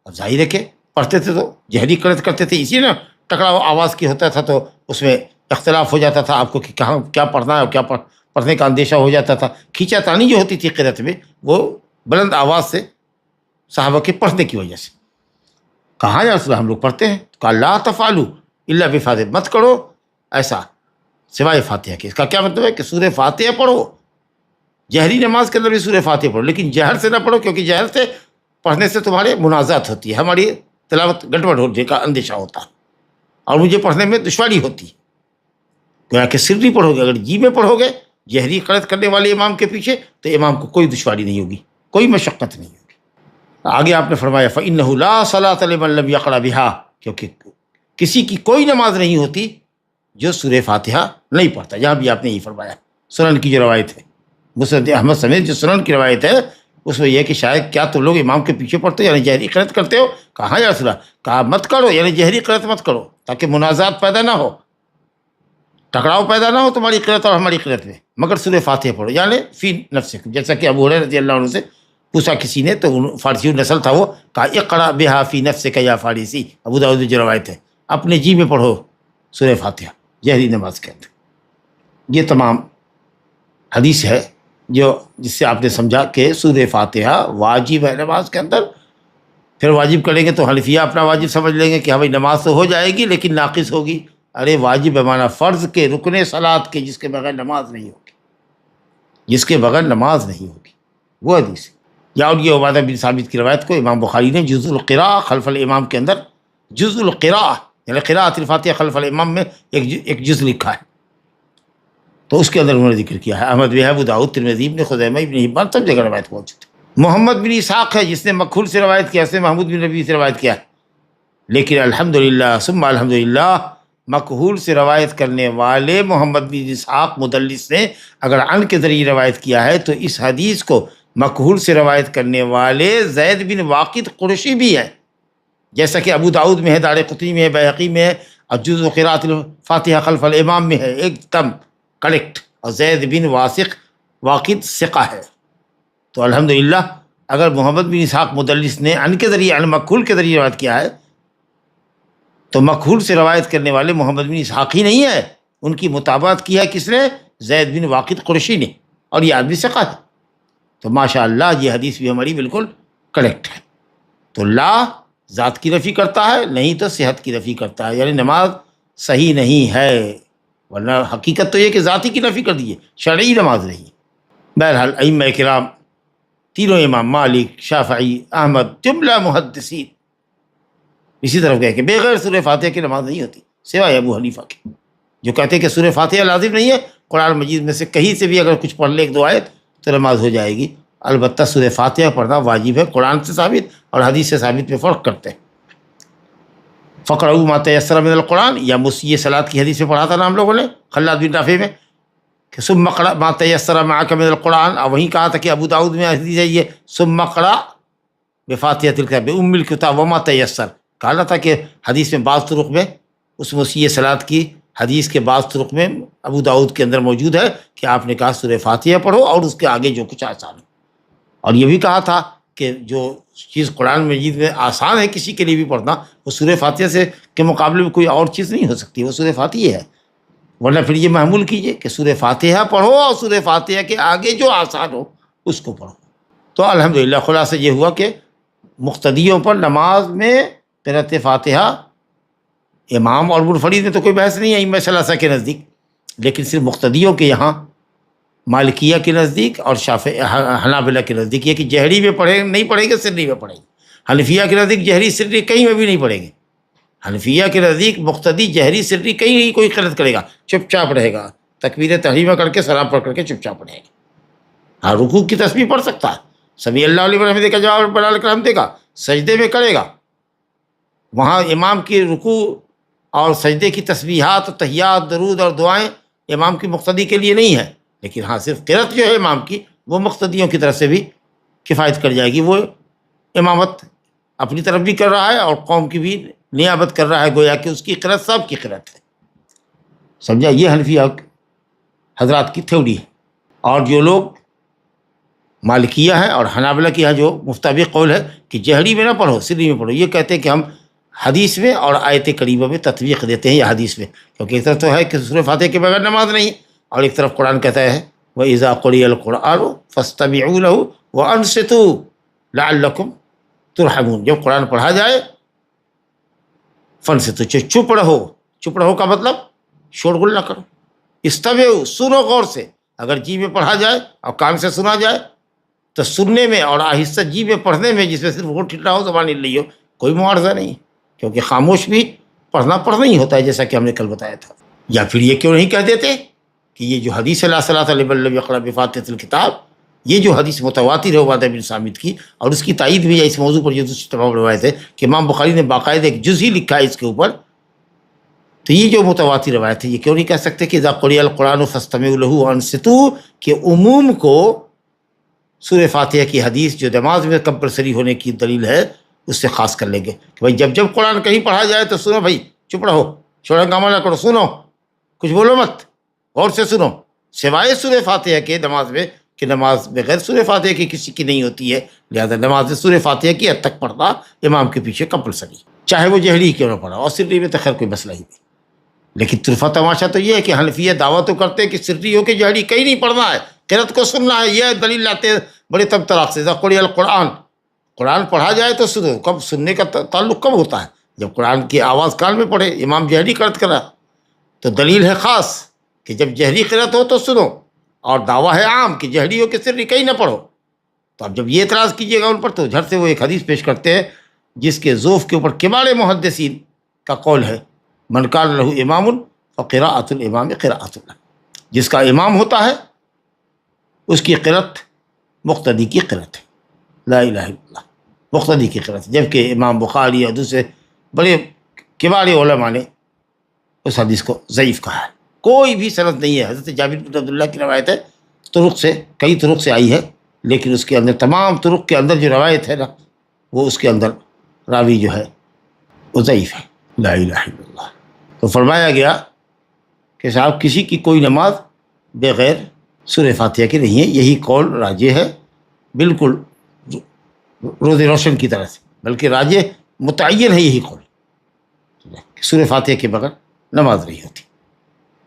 اب ظاہر ہے کہ پڑھتے تھے تو جہری قرأت کرتے تھے، اسی نا ٹکراؤ آواز کی ہوتا تھا تو اس میں اختلاف ہو جاتا تھا آپ کو کہ کہاں کیا پڑھنا ہے اور کیا پڑھنے کا اندیشہ ہو جاتا تھا. کھینچا تانی جو ہوتی تھی قرأت میں وہ بلند آواز سے صحابہ کے پڑھنے کی وجہ سے. کہاں یا رسول اللہ ہم لوگ پڑھتے ہیں؟ کہا لا تفعلوا الا بفاتحہ، مت کرو ایسا سوائے فاتحہ کے. اس کا کیا مطلب ہے کہ سورہ فاتحہ پڑھو، جہری نماز کے اندر بھی سورہ فاتحہ پڑھو، لیکن جہر سے نہ پڑھو، کیونکہ جہر سے پڑھنے سے تمہارے منازعات ہوتی ہے، ہماری تلاوت گڑبڑ ہونے کا اندیشہ ہوتا ہے اور مجھے پڑھنے میں دشواری ہوتی ہے. گویا کہ سری پڑھو گے، اگر جی میں پڑھو گے جہری قرأت کرنے والے امام کے پیچھے تو امام کو کوئی دشواری نہیں ہوگی، کوئی مشقت نہیں ہوگی. آگے آپ نے فرمایا فَإِنَّهُ لَا صَلَاةَ لِمَن لَّمْ يَقْرَأْ بِهَا، کیونکہ کسی کی کوئی نماز نہیں ہوتی جو سورہ فاتحہ نہیں پڑھتا. یہاں بھی آپ نے یہی فرمایا. سنن کی جو روایت ہے، مسند احمد سمیت جو سنن کی روایت ہے، اس میں یہ کہ شاید کیا تم لوگ امام کے پیچھے پڑھتے ہو یعنی جہری قرأت کرتے ہو؟ کہاں یا رسول اللہ؟ کہا مت کرو، یعنی جہری قرأت مت کرو تاکہ منازعات پیدا نہ ہو، ٹکراؤ پیدا نہ ہو تمہاری قرأت اور ہماری قرأت میں، مگر سورہ فاتحہ پڑھو یعنی فی نفسکم. جیسا کہ ابو ہریرہ رضی اللہ عنہ سے پوچھا کسی نے، تو فارسی نسل تھا وہ، کہا اقرأ بہا فی نفسک یا فارسی. ابو داؤد جو روایت ہے، اپنے جی میں پڑھو سورہ فاتحہ جہری نماز کے اندر. یہ تمام حدیث ہے جس سے آپ نے سمجھا کہ سورہ فاتحہ واجب ہے نماز کے اندر. پھر واجب کریں گے تو حنفیہ اپنا واجب سمجھ لیں گے کہ ہماری نماز تو ہو جائے گی لیکن ناقص ہوگی. ارے واجب بمانا فرض کے، رکن صلاۃ کے، جس کے بغیر نماز نہیں ہوگی، جس کے بغیر نماز نہیں ہوگی، وہ حدیث ہے. یا اور یہ عبادہ بن ثابت کی روایت کو امام بخاری نے جزء القراء خلف الامام کے اندر، جزء القراء یعنی قراءۃ الفاتحہ خلف الامام میں ایک جز لکھا ہے، تو اس کے اندر انہوں نے ذکر کیا ہے. احمد بن ابو داؤد، ترمذی، ابن خزیمہ، ابن حبان، سب جگہ روایت موجود ہے. محمد بن اسحاق ہے جس نے مکحول سے روایت کیا، اس نے محمود بن ربیع سے روایت کیا ہے. لیکن الحمدللہ ثم الحمدللہ مکحول سے روایت کرنے والے محمد بن اسحاق مدلس نے اگر عن کے ذریعے روایت کیا ہے تو اس حدیث کو مکحول سے روایت کرنے والے زید بن واقد قرشی بھی ہیں، جیسا کہ ابو داؤد میں ہے، دارقطنی میں ہے، بیہقی میں ہے، اور جزء قراءۃ الفاتحہ خلف الامام میں ہے، ایک دم کریکٹ. اور زید بن واقد ثقہ ہے. تو الحمدللہ اگر محمد بن اسحاق مدلس نے عن کے ذریعے، عن مکحول کے ذریعے روایت کیا ہے تو مکحول سے روایت کرنے والے محمد بن اسحاق ہی نہیں ہے، ان کی مطابقت کی ہے کس نے؟ زید بن واقد قرشی نے، اور یہ آدمی ثقہ ہے. تو ماشاء اللہ یہ حدیث بھی ہماری بالکل کریکٹ ہے. تو لا ذات کی نفی کرتا ہے، نہیں تو صحت کی نفی کرتا ہے، یعنی نماز صحیح نہیں ہے. ورنہ حقیقت تو یہ کہ ذاتی کی نفی کر دیے، شرعی نماز نہیں. بہرحال ائمہ کرام تینوں امام مالک، شافعی، احمد، جملہ محدثین اسی طرف گئے کہ بغیر سورہ فاتحہ کی نماز نہیں ہوتی، سوائے ابو حنیفہ کے جو کہتے ہیں کہ سورہ فاتحہ لازم نہیں ہے، قرآن مجید میں سے کہیں سے بھی اگر کچھ پڑھ لے ایک دو آیت تو نماز ہو جائے گی. البتہ سورہ فاتحہ پڑھنا واجب ہے، قرآن سے ثابت اور حدیث سے ثابت میں فرق کرتے ہیں. فقرؤوا ما تیسر من القرآن، یا مسیح صلاۃ کی حدیث میں پڑھا تھا نا ہم لوگوں نے خلاد بن رافع میں کہ ثم اقرأ ما تیسر معک من القرآن، اور وہیں کہا تھا کہ ابو داؤد میں حدیث ہے یہ ثم اقرأ بفاتحۃ الکتاب بأم الکتاب وما تیسر. کہا تھا کہ حدیث میں بعض طرق میں اس مسیح صلاۃ کی حدیث کے بعض طرق میں ابو داؤد کے اندر موجود ہے کہ آپ نے کہا سورہ فاتحہ پڑھو اور اس کے آگے جو کچھ آسان ہو. اور یہ بھی کہا تھا کہ جو چیز قرآن مجید میں آسان ہے کسی کے لیے بھی پڑھنا، وہ سورہ فاتحہ سے کے مقابلے میں کوئی اور چیز نہیں ہو سکتی، وہ سورہ فاتحہ ہے. ورنہ پھر یہ محمول کیجئے کہ سورہ فاتحہ پڑھو اور سورہ فاتحہ کے آگے جو آسان ہو اس کو پڑھو. تو الحمدللہ خلاصہ یہ ہوا کہ مقتدیوں پر نماز میں قرأت فاتحہ امام اور منفرد میں تو کوئی بحث نہیں ہے ائمہ ثلاثہ کے نزدیک، لیکن صرف مقتدیوں کے یہاں مالکیہ کے نزدیک اور حنابلہ کے نزدیک یہ کہ جہری میں نہیں پڑھیں گے، سری میں پڑھیں گے. حنفیہ کے نزدیک جہری سری کہیں میں بھی نہیں پڑھیں گے. حنفیہ کے نزدیک مقتدی جہری سری کہیں نہیں کوئی قرأت کرے گا، چپ چاپ رہے گا، تکبیر تحریمہ کر کے سلام پڑھ کر کے چپ چاپ رہے گا. ہاں رکوع کی تسبیح پڑھ سکتا ہے، سمیع اللہ لمن حمدہ کا جواب ربنا لک الحمد دے گا، سجدے میں کرے گا، وہاں امام کی رکوع اور سجدے کی تسبیحات، تحیات، درود اور دعائیں امام کی مقتدی کے لیے نہیں ہے، لیکن ہاں صرف قرأت جو ہے امام کی وہ مقتدیوں کی طرف سے بھی کفایت کر جائے گی، وہ امامت اپنی طرف بھی کر رہا ہے اور قوم کی بھی نیابت کر رہا ہے، گویا کہ اس کی قرأت سب کی قرأت ہے، سمجھا؟ یہ حنفیہ حضرات کی تھیوری ہے۔ اور جو لوگ مالکیہ ہے اور حنابلہ کی ہے جو مفتابق قول ہے کہ جہری میں نہ پڑھو، سری میں پڑھو، یہ کہتے ہیں کہ ہم حدیث میں اور آیت کریمہ میں تطبیق دیتے ہیں، یہ حدیث میں، کیونکہ ایک طرف تو ہے کہ سورہ فاتحہ کے بغیر نماز نہیں، اور ایک طرف قرآن کہتا ہے وَإِذَا قُرِئَ الْقُرْآنُ فَاسْتَمِعُوا لَهُ وَأَنصِتُوا لَعَلَّكُمْ تُرْحَمُونَ، جب قرآن پڑھا جائے فَانصِتُوا، چپ رہو، چپ رہو کا مطلب شور غل نہ کرو، استمعوا، سنو غور سے، اگر جی میں پڑھا جائے اور کان سے سنا جائے تو سننے میں اور آہستہ جی میں پڑھنے میں، جس میں صرف وہ ٹھٹا ہو، زبان ہل رہی ہو، کوئی معارضہ نہیں، کیونکہ خاموش بھی پڑھنا ہی ہوتا ہے، جیسا کہ ہم نے کل بتایا تھا۔ یا پھر یہ کیوں نہیں کہہ دیتے کہ یہ جو حدیث لا صلاۃ لمن لم یقرأ بفاتحۃ الکتاب، یہ جو حدیث متواتر ہے عبادہ بن صامت کی، اور اس کی تائید بھی ہے اس موضوع پر جو دوسری تمام روایت ہے کہ امام بخاری نے باقاعدہ ایک جز ہی لکھا ہے اس کے اوپر، تو یہ جو متواتر روایت ہے یہ کیوں نہیں کہہ سکتے کہ اذا قرئ القرآن فاستمعوا له وانصتوا، کہ عموم کو سورہ فاتحہ کی حدیث جو نماز میں کمپلسری ہونے کی دلیل ہے اس سے خاص کر لیں گے کہ بھائی جب قرآن کہیں پڑھا جائے تو سنو، بھائی چپ رہو، شور ہنگامہ نہ کرو، سنو، کچھ بولو مت، غور سے سنو، سوائے سورہ فاتحہ کے نماز میں، کہ نماز بغیر سورہ فاتحہ کی کسی کی نہیں ہوتی ہے، لہذا نماز میں سورہ فاتحہ کی حد تک پڑھنا امام کے پیچھے کمپلسری، چاہے وہ جہری کیوں نہ پڑھا، اور سری میں تو خیر کوئی مسئلہ ہی نہیں۔ لیکن طرفہ تماشا تو یہ ہے کہ حنفیہ دعویٰ تو کرتے ہیں کہ سری ہو کے جہری کہیں نہیں پڑھنا ہے، قرأت کو سننا ہے، یہ دلیل لاتے ہیں بڑے تب طراق سے، اذا قرئ القرآن، قرآن پڑھا جائے تو سنو، کب سننے کا تعلق کب ہوتا ہے؟ جب قرآن کی آواز کان میں پڑھے، امام جہری قرأت کرا تو دلیل ہے خاص کہ جب جہری قرأت ہو تو سنو، اور دعویٰ ہے عام کہ جہری ہو کہ سری کہیں نہ پڑھو۔ تو اب جب یہ اعتراض کیجیے گا ان پر تو جھٹ سے وہ ایک حدیث پیش کرتے ہیں جس کے ذوف کے اوپر کبار محدثین کا قول ہے، من کان لہ امام فقراءۃ الامام قراءۃ اللہ، جس کا امام ہوتا ہے اس کی قرأت مقتدی کی قرأت ہے، لا الہ الا اللہ، مقتدی کی قرأت، جبکہ امام بخاری اور دوسرے بڑے کبار علماء نے اس حدیث کو ضعیف کہا ہے، کوئی بھی سند نہیں ہے۔ حضرت جابر بن عبداللہ کی روایت ہے، طرق سے، کئی طرق سے آئی ہے، لیکن اس کے اندر تمام طرق کے اندر جو روایت ہے نا، وہ اس کے اندر راوی جو ہے وہ ضعیف ہے، لا الہ الا اللہ۔ تو فرمایا گیا کہ صاحب کسی کی کوئی نماز بغیر سورہ فاتحہ کی نہیں ہے، یہی قول راجح ہے، بالکل روز روشن کی طرح سے، بلکہ راجح متعین ہے یہی قول کہ سورہ فاتحہ کے بغیر نماز نہیں ہوتی۔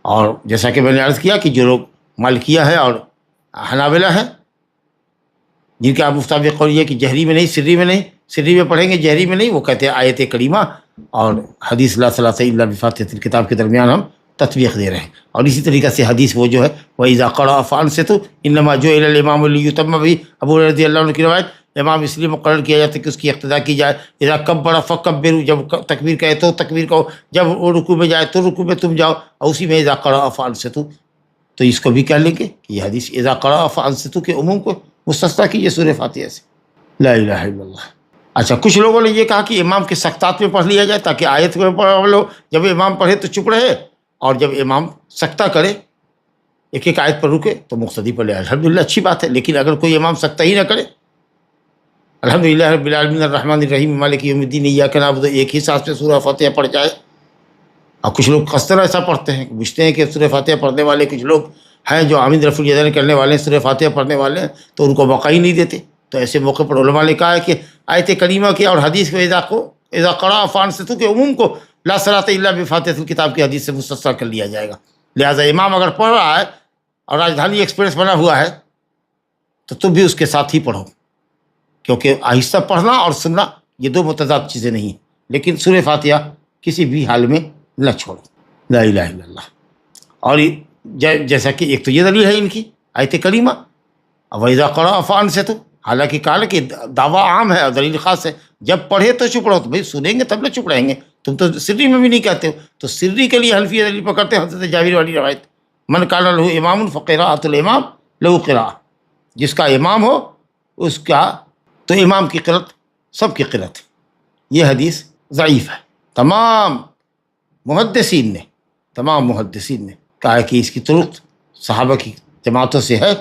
اور جیسا کہ میں نے عرض کیا کہ جو لوگ مالکیہ ہے اور حنابلہ ہیں، جن کا مفتابق قول یہ کہ جہری میں نہیں، سری میں نہیں، سری میں پڑھیں گے جہری میں نہیں، وہ کہتے ہیں آیت کریمہ اور حدیث لا صلاۃ الا بفاتحۃ الکتاب کے درمیان ہم تطبیق دے رہے ہیں۔ اور اسی طریقہ سے حدیث وہ جو ہے وَإِذَا قَرَأَ فَأَنصِتُوا إِنَّمَا جُعِلَ الْإِمَامُ لِيُؤْتَمَّ بِهِ، ابو ہریرہ رضی اللہ عنہ کی روایت، امام اس لیے مقرر کیا جاتا ہے کہ اس کی اقتداء کی جائے، اذا کبر فکبروا، جب تکبیر کہے تو تکبیر کہو، جب وہ رکوع میں جائے تو رکوع میں تم جاؤ، اور اسی میں اذا قرأ فانصتوا، تو اس کو بھی کہہ لیں گے کہ یہ حدیث اذا قرأ فانصتوا کے عموم کو مستثنیٰ کیجیے سورہ فاتحہ سے، لا الہ الا اللہ۔ اچھا، کچھ لوگوں نے یہ کہا کہ امام کے سکتات میں پڑھ لیا جائے تاکہ آیت میں پڑھ لو، جب امام پڑھے تو چپ رہے، اور جب امام سکتہ کرے ایک ایک آیت پر رکے تو مقتدی پڑھ لے، الحمدللہ اچھی بات ہے۔ لیکن اگر کوئی امام سکتہ ہی نہ کرے، الحمدللہ رب العالمین الرحمن الرحیم مالک یوم الدین ایاک نعبد، ایک ہی سانس میں سورہ فاتحہ پڑھ جائے، اور کچھ لوگ قصدن ایسا پڑھتے ہیں، پوچھتے ہیں کہ سورہ فاتحہ پڑھنے والے کچھ لوگ ہیں جو عامد رفع الیدین کرنے والے ہیں، سورہ فاتحہ پڑھنے والے ہیں، تو ان کو موقع ہی نہیں دیتے۔ تو ایسے موقع پر علماء نے کہا ہے کہ آیت کریمہ کے اور حدیث کے اذا قرأ فانصتوا کے عموم کو لا صلاۃ الا بفاتحۃ الکتاب کی حدیث سے مستثنیٰ کر لیا جائے گا، لہٰذا امام اگر پڑھ رہا ہے اور راجدھانی ایکسپریس بنا ہوا ہے تو تم بھی اس کے ساتھ ہی پڑھو، کیونکہ آہستہ پڑھنا اور سننا یہ دو متضاد چیزیں نہیں ہیں، لیکن سورہ فاتحہ کسی بھی حال میں نہ چھوڑو، لا الہ الا اللہ۔ اور جیسا کہ ایک تو یہ دلیل ہے ان کی آیت کریمہ وَإِذَا قَرَأَ فَأَنصِتُوا، حالانکہ کہا کہ دعویٰ عام ہے اور دلیل خاص ہے، جب پڑھے تو چپ رہو، تو بھائی سنیں گے تب نہ چپ رہیں گے، تم تو سری میں بھی نہیں کہتے ہو، تو سری کے لیے حنفیہ دلیل پکڑتے ہیں حضرت جابر والی روایت، من کان لہ امام فقراءۃ الامام لہ قراءۃ، جس کا امام ہو اس کا تو امام کی قرأت سب کی قرأت ہے۔ یہ حدیث ضعیف ہے۔ تمام محدثین نے کہا ہے کہ اس کی طرق صحابہ کی جماعتوں سے ہے،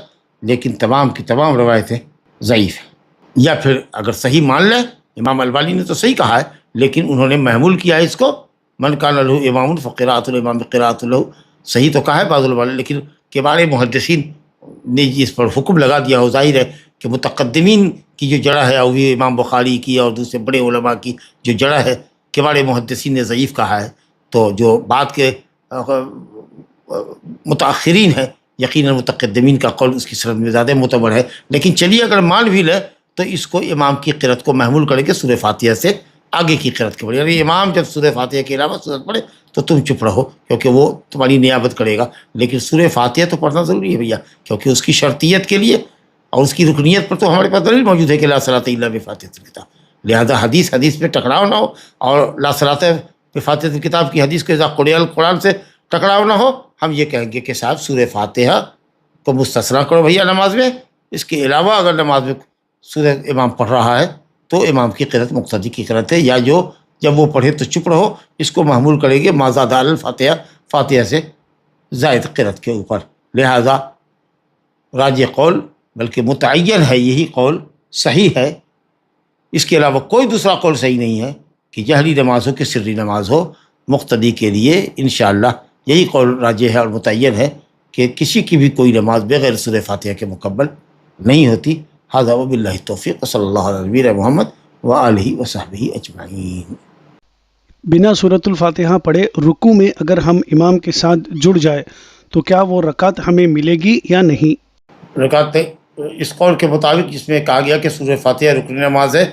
لیکن تمام کی تمام روایتیں ضعیف ہیں۔ یا پھر اگر صحیح مان لیں، امام البانی نے تو صحیح کہا ہے، لیکن انہوں نے محمول کیا ہے اس کو، من کان لہ امام فقراۃ الامام قراۃ لہ، صحیح تو کہا ہے بعض علماء نے، لیکن کبار محدثین نے اس پر حکم لگا دیا ہو۔ ظاہر ہے کہ متقدمین کی جو جڑا ہے، اور یہ امام بخاری کی اور دوسرے بڑے علماء کی جو جڑا ہے، کبار محدثین نے ضعیف کہا ہے، تو جو بعد کے متاخرین ہیں، یقیناً متقدمین کا قول اس کی سند میں زیادہ معتبر ہے۔ لیکن چلیے اگر مان بھی لے تو اس کو امام کی قرأت کو محمول کرے کہ سورہ فاتحہ سے آگے کی قرأت کے پڑھے، یعنی امام جب سورہ فاتحہ کے علاوہ سورت پڑھے تو تم چپ رہو، کیونکہ وہ تمہاری نیابت کرے گا، لیکن سورہ فاتحہ تو پڑھنا ضروری ہے بھیا، کیونکہ اس کی شرطیت کے لیے اور اس کی رکنیت پر تو ہمارے پاس دلیل موجود ہے کہ لا صلاۃ الا بفاتحۃ الکتاب۔ لہذا حدیث میں ٹکراؤ نہ ہو، اور لا صلاۃ بفاتحۃ الکتاب کی حدیث کے اذا قرئ القرآن سے ٹکراؤ نہ ہو، ہم یہ کہیں گے کہ صاحب سورہ فاتحہ کو مستثنیٰ کرو بھیا نماز میں، اس کے علاوہ اگر نماز میں سورہ امام پڑھ رہا ہے تو امام کی قرأت مقتدی کی قرأت ہے، یا جو جب وہ پڑھے تو چپ رہو، اس کو محمول کرے گے ما زاد علی الفاتحہ، فاتحہ سے زائد قرأت کے اوپر۔ لہذا راجح قول بلکہ متعین ہے، یہی قول صحیح ہے، اس کے علاوہ کوئی دوسرا قول صحیح نہیں ہے کہ جہری نماز ہو کہ سری نماز ہو، مقتدی کے لیے انشاءاللہ یہی قول راجح ہے اور متعین ہے کہ کسی کی بھی کوئی نماز بغیر سورہ فاتحہ کے مکمل نہیں ہوتی۔ ھذا وباللہ التوفیق، صلی اللہ علیہ نبینا محمد وآلہ وصحبہ اجمعین۔ بنا سورۃ الفاتحہ پڑھے رکوع میں اگر ہم امام کے ساتھ جڑ جائے تو کیا وہ رکعت ہمیں ملے گی یا نہیں؟ رکعت اس قول کے مطابق جس میں کہا گیا کہ سورہ فاتحہ رکن نماز ہے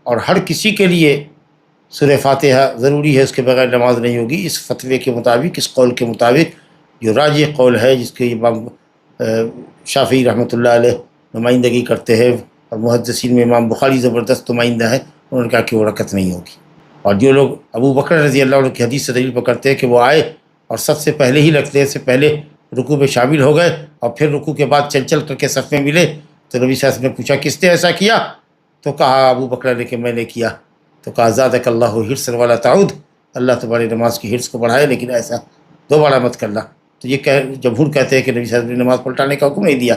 اور ہر کسی کے لیے سورہ فاتحہ ضروری ہے، اس کے بغیر نماز نہیں ہوگی، اس فتوے کے مطابق، اس قول کے مطابق جو راجح قول ہے، جس کے امام شافعی رحمۃ اللہ علیہ نمائندگی کرتے ہیں اور محدثین میں امام بخاری زبردست نمائندہ ہے، انہوں نے کہا کہ وہ رکعت نہیں ہوگی۔ اور جو لوگ ابو بکر رضی اللہ عنہ کی حدیث سے دلیل پکڑتے ہیں کہ وہ آئے اور سب سے پہلے ہی لگتے سے پہلے رکوع میں شامل ہو گئے اور پھر رکوع کے بعد چل کر کے صف میں ملے، تو نبی صلی اللہ علیہ وسلم نے پوچھا کس نے ایسا کیا؟ تو کہا ابو بکر نے کہ میں نے کیا۔ تو کہا زادک اللہ حرصا ولا تعود، اللہ تمہاری نماز کی حرص کو بڑھائے لیکن ایسا دوبارہ مت کرنا۔ تو یہ جمہور کہتے ہیں کہ نبی صلی اللہ علیہ وسلم نے نماز پلٹانے کا حکم نہیں دیا،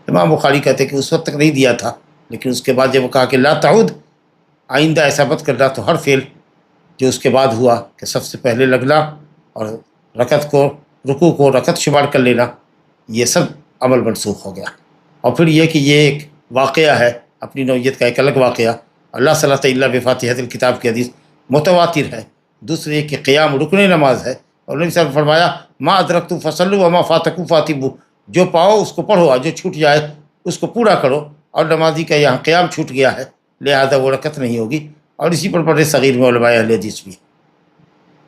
امام بخاری کہتے ہیں کہ اس وقت تک نہیں دیا تھا، لیکن اس کے بعد جب وہ کہا کہ لا تعود، آئندہ ایسا مت کرنا، تو ہر فعل جو اس کے بعد ہوا کہ سب سے پہلے لگنا اور رکوع کو رکعت شمار کر لینا، یہ سب عمل منسوخ ہو گیا۔ اور پھر یہ کہ یہ ایک واقعہ ہے اپنی نوعیت کا، ایک الگ واقعہ، اللہ صلاۃ الا بفاتحۃ الکتاب کی حدیث متواتر ہے۔ دوسرے کہ قیام رکن نماز ہے، اور نبی صلی اللہ علیہ وسلم نے فرمایا ما ادرکتم فصلوا وما فاتکم فاتموا، جو پاؤ اس کو پڑھو اور جو چھوٹ جائے اس کو پورا کرو، اور نمازی کا یہاں قیام چھوٹ گیا ہے لہذا وہ رکعت نہیں ہوگی۔ اور اسی پر بڑے صغیر میں علماء اہل حدیث بھی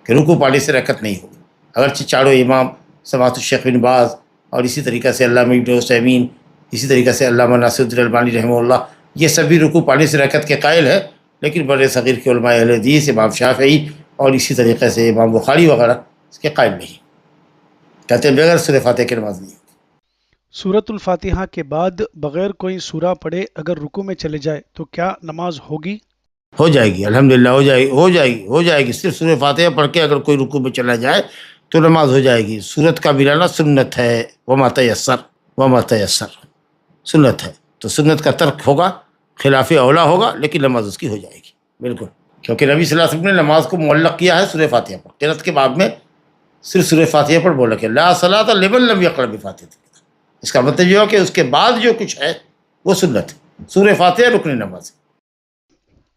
کہ رکوع پانے سے رکعت نہیں ہوگی، اگرچہ چاروں امام سماعت الشیخ بن باز اور اسی طریقہ سے علامہ ابن عثیمین، اسی طریقہ سے علامہ ناصر الدین البانی رحمہ اللہ، یہ سبھی رکوع پانے سے رکعت کے قائل ہے، لیکن بڑے صغیر کے علماء اہل حدیث، امام شافعی اور اسی طریقے سے امام بخاری وغیرہ اس کے قائل نہیں، کہتے ہیں بغیر سورہ فاتحہ کی نماز نہیں۔ سورۃ الفاتحہ کے بعد بغیر کوئی سورہ پڑھے اگر رکوع میں چلے جائے تو کیا نماز ہوگی؟ ہو جائے گی، الحمدللہ ہو جائے گی۔ صرف سورہ فاتحہ پڑھ کے اگر کوئی رکوع میں چلا جائے تو نماز ہو جائے گی۔ سورت کا ملانا سنت ہے، وما تیسر سنت ہے، تو سنت کا ترک ہوگا، خلاف اولا ہوگا، لیکن نماز اس کی ہو جائے گی بالکل، کیونکہ نبی صلی اللہ علیہ وسلم نے نماز کو معلق کیا ہے سورہ فاتحہ پر۔ قرأت کے باب میں صرف سورہ فاتحہ پر بولا کہ لا صلاۃ لمن لم یقرأ بفاتحۃ الکتاب، اس کا مطلب یہ ہو کہ اس کے بعد جو کچھ ہے وہ سنت ہے، سورہ فاتحہ رکن نماز ہے۔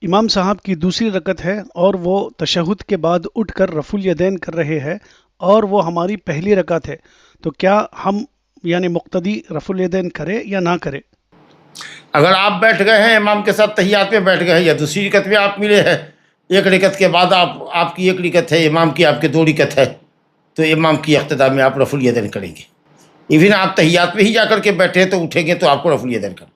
امام صاحب کی دوسری رکعت ہے اور وہ تشہد کے بعد اٹھ کر رفع الیدین کر رہے ہیں اور وہ ہماری پہلی رکعت ہے، تو کیا ہم یعنی مقتدی رفع الیدین کرے یا نہ کرے؟ اگر آپ بیٹھ گئے ہیں امام کے ساتھ تحیات میں بیٹھ گئے ہیں، یا دوسری رکعت میں آپ ملے ہیں، ایک رکعت کے بعد آپ کی ایک رکعت ہے، امام کی آپ کے دو رکعت ہے، تو امام کی اقتداء میں آپ رفع الیدین کریں گے۔ ایون آپ تحیات میں ہی جا کر کے بیٹھے تو اٹھیں گے تو آپ کو رفع الیدین کرنا۔